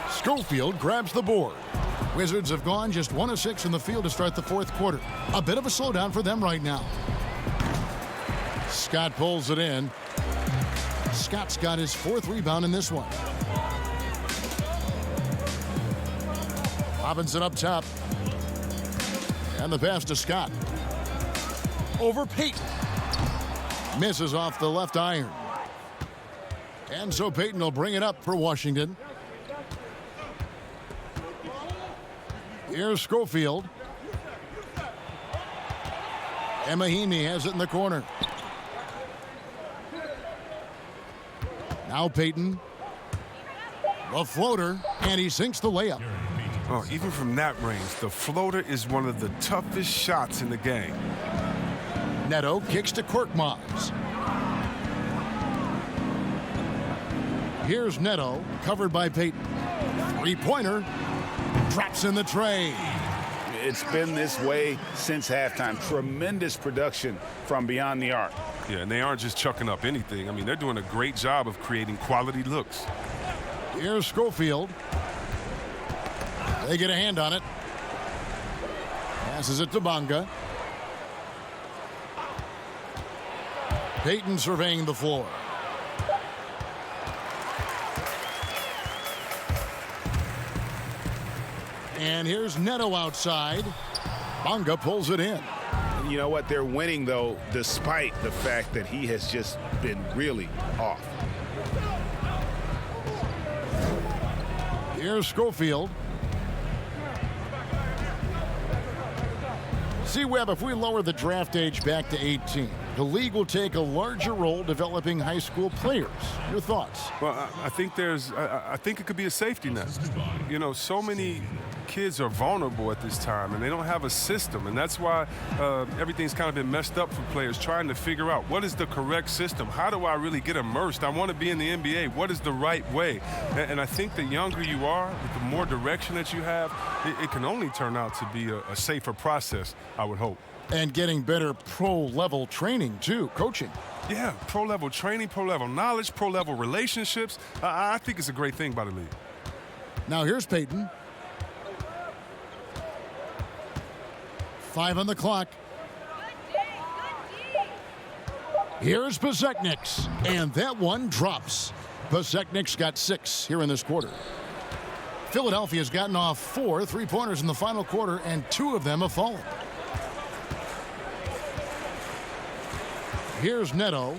Schofield grabs the board. Wizards have gone just 1 of 6 in the field to start the fourth quarter. A bit of a slowdown for them right now. Scott pulls it in. Scott's got his 4th rebound in this one. Robinson up top. And the pass to Scott. Over Payton. Misses off the left iron. And so Payton will bring it up for Washington. Here's Schofield. And Mahinmi has it in the corner. Now Payton. The floater, and he sinks the layup. Oh, even from that range, the floater is one of the toughest shots in the game. Neto kicks to Korkmaz. Here's Neto, covered by Payton. Three-pointer, drops in the tray. It's been this way since halftime. Tremendous production from beyond the arc. Yeah, and they aren't just chucking up anything. I mean, they're doing a great job of creating quality looks. Here's Schofield. They get a hand on it. Passes it to Bonga. Payton surveying the floor. And here's Neto outside. Bonga pulls it in. You know what? They're winning, though, despite the fact that he has just been really off. Here's Schofield. See, Webb, if we lower the draft age back to 18, the league will take a larger role developing high school players. Your thoughts? Well, I think I think it could be a safety net. You know, so many kids are vulnerable at this time, and they don't have a system, and that's why everything's kind of been messed up for players trying to figure out what is the correct system. How do I really get immersed? I want to be in the NBA. What is the right way? And I think the younger you are, the more direction that you have, it can only turn out to be a safer process, I would hope. And getting better pro-level training, too, coaching. Yeah, pro-level training, pro-level knowledge, pro-level relationships. I think it's a great thing by the league. Now here's Payton. 5 on the clock. Here's Besekniks, and that one drops. Besekniks got 6 here in this quarter. Philadelphia's gotten off 4 3-pointers in the final quarter, and 2 of them have fallen. Here's Neto.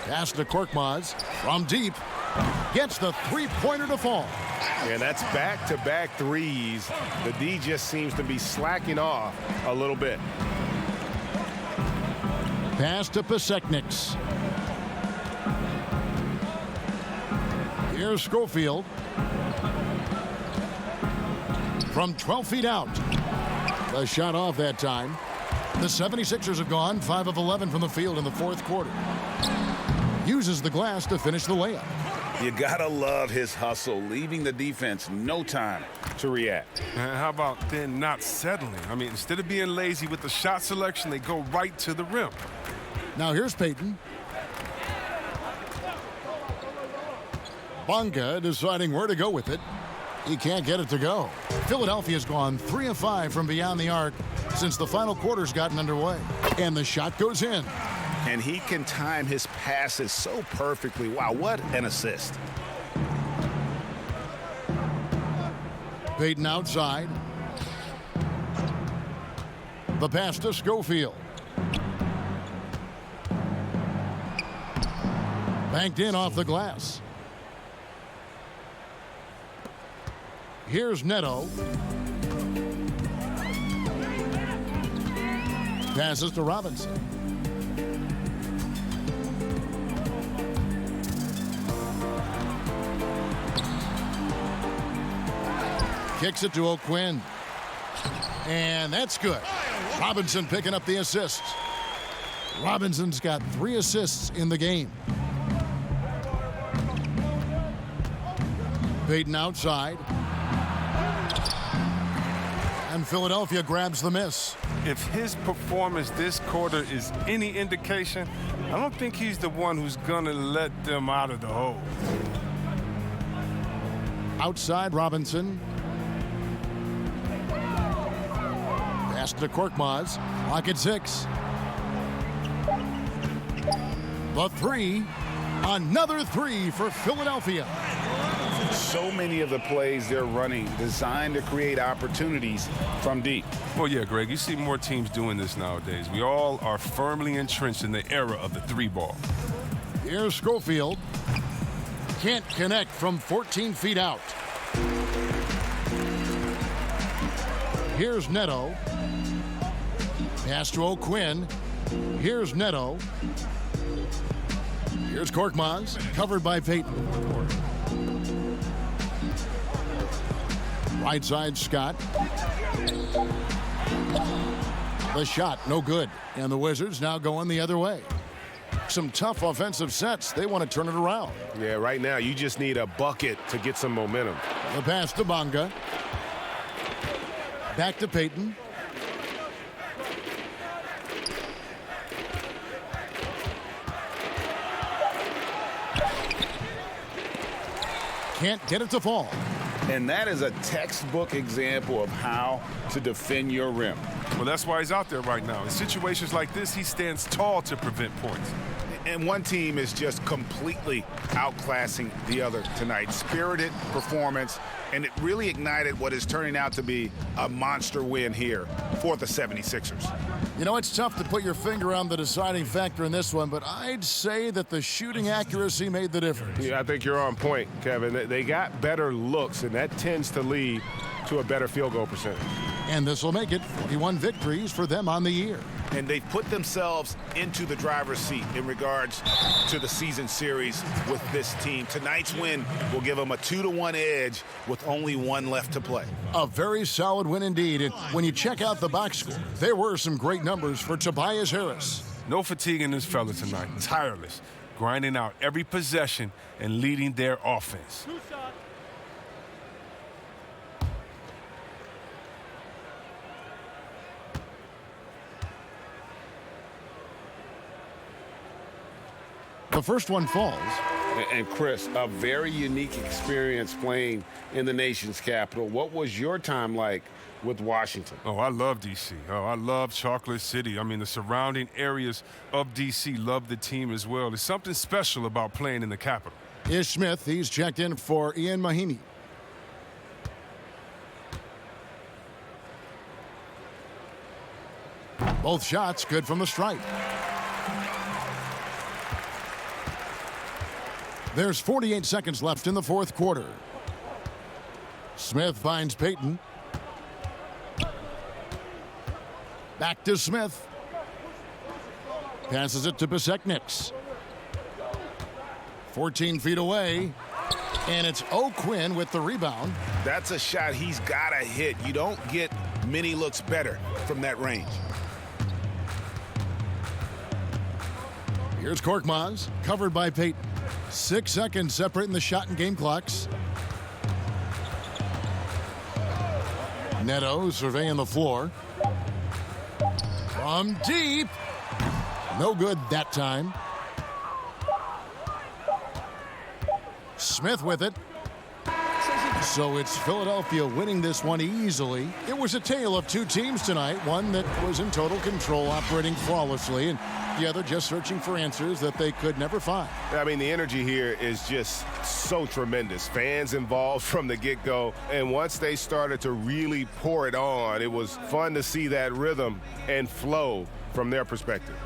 Pass to Korkmaz from deep. Gets the 3-pointer to fall. And that's back-to-back threes. The D just seems to be slacking off a little bit. Pass to Besekniks. Here's Schofield. From 12 feet out. A shot off that time. The 76ers have gone 5 of 11 from the field in the fourth quarter. Uses the glass to finish the layup. You gotta love his hustle, leaving the defense no time to react. And how about then not settling? I mean, instead of being lazy with the shot selection, they go right to the rim. Now here's Payton. Bonga deciding where to go with it. He can't get it to go. Philadelphia's gone 3 of 5 from beyond the arc since the final quarter's gotten underway. And the shot goes in. And he can time his passes so perfectly. Wow, what an assist. Payton outside. The pass to Schofield. Banked in off the glass. Here's Neto. Passes to Robinson. Kicks it to O'Quinn. And that's good. Robinson picking up the assists. Robinson's got 3 assists in the game. Payton outside. And Philadelphia grabs the miss. If his performance this quarter is any indication, I don't think he's the one who's gonna let them out of the hole. Outside Robinson. Pass to Korkmaz. Clock at 6. The 3. Another 3 for Philadelphia. So many of the plays they're running designed to create opportunities from deep. Well, yeah, Greg, you see more teams doing this nowadays. We all are firmly entrenched in the era of the 3-ball. Here's Schofield. Can't connect from 14 feet out. Here's Neto. Pass to O'Quinn. Here's Neto. Here's Korkmaz, covered by Payton. Right side, Scott. The shot, no good. And the Wizards now going the other way. Some tough offensive sets. They want to turn it around. Yeah, right now you just need a bucket to get some momentum. The pass to Bonga. Back to Payton. Can't get it to fall. And that is a textbook example of how to defend your rim. Well, that's why he's out there right now. In situations like this, he stands tall to prevent points. And one team is just completely outclassing the other tonight. Spirited performance, and it really ignited what is turning out to be a monster win here for the 76ers. You know, it's tough to put your finger on the deciding factor in this one, but I'd say that the shooting accuracy made the difference. Yeah, I think you're on point, Kevin. They got better looks, and that tends to lead to a better field goal percentage. And this will make it 41 victories for them on the year. And they've put themselves into the driver's seat in regards to the season series with this team. Tonight's win will give them a 2-1 edge with only 1 left to play. A very solid win indeed. And when you check out the box score, there were some great numbers for Tobias Harris. No fatigue in this fella tonight. Tireless, grinding out every possession and leading their offense. The first one falls. And Chris, a very unique experience playing in the nation's capital. What was your time like with Washington? Oh, I love D.C. Oh, I love Chocolate City. I mean, the surrounding areas of D.C. love the team as well. There's something special about playing in the capital. Ish Smith, he's checked in for Ian Mahinmi. Both shots good from the stripe. There's 48 seconds left in the fourth quarter. Smith finds Payton. Back to Smith. Passes it to Besekniks. 14 feet away. And it's O'Quinn with the rebound. That's a shot he's got to hit. You don't get many looks better from that range. Here's Korkmaz, covered by Peyton. 6 seconds separating the shot and game clocks. Neto surveying the floor. From deep. No good that time. Smith with it. So it's Philadelphia winning this one easily. It was a tale of two teams tonight. One that was in total control, operating flawlessly, and the other just searching for answers that they could never find. I mean, the energy here is just so tremendous. Fans involved from the get-go, and once they started to really pour it on, it was fun to see that rhythm and flow from their perspective.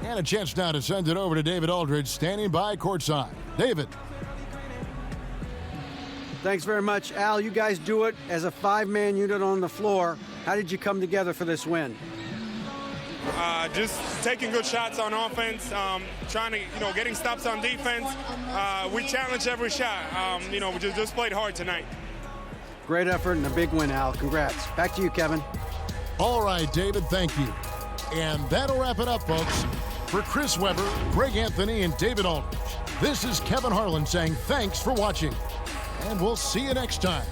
And a chance now to send it over to David Aldridge, standing by courtside. David. Thanks very much, Al. You guys do it as a 5-man unit on the floor. How did you come together for this win? Just taking good shots on offense, trying to, getting stops on defense. We challenged every shot. We just played hard tonight. Great effort and a big win, Al. Congrats. Back to you, Kevin. All right, David, thank you. And that'll wrap it up, folks. For Chris Webber, Greg Anthony, and David Aldridge, this is Kevin Harlan saying thanks for watching. And we'll see you next time.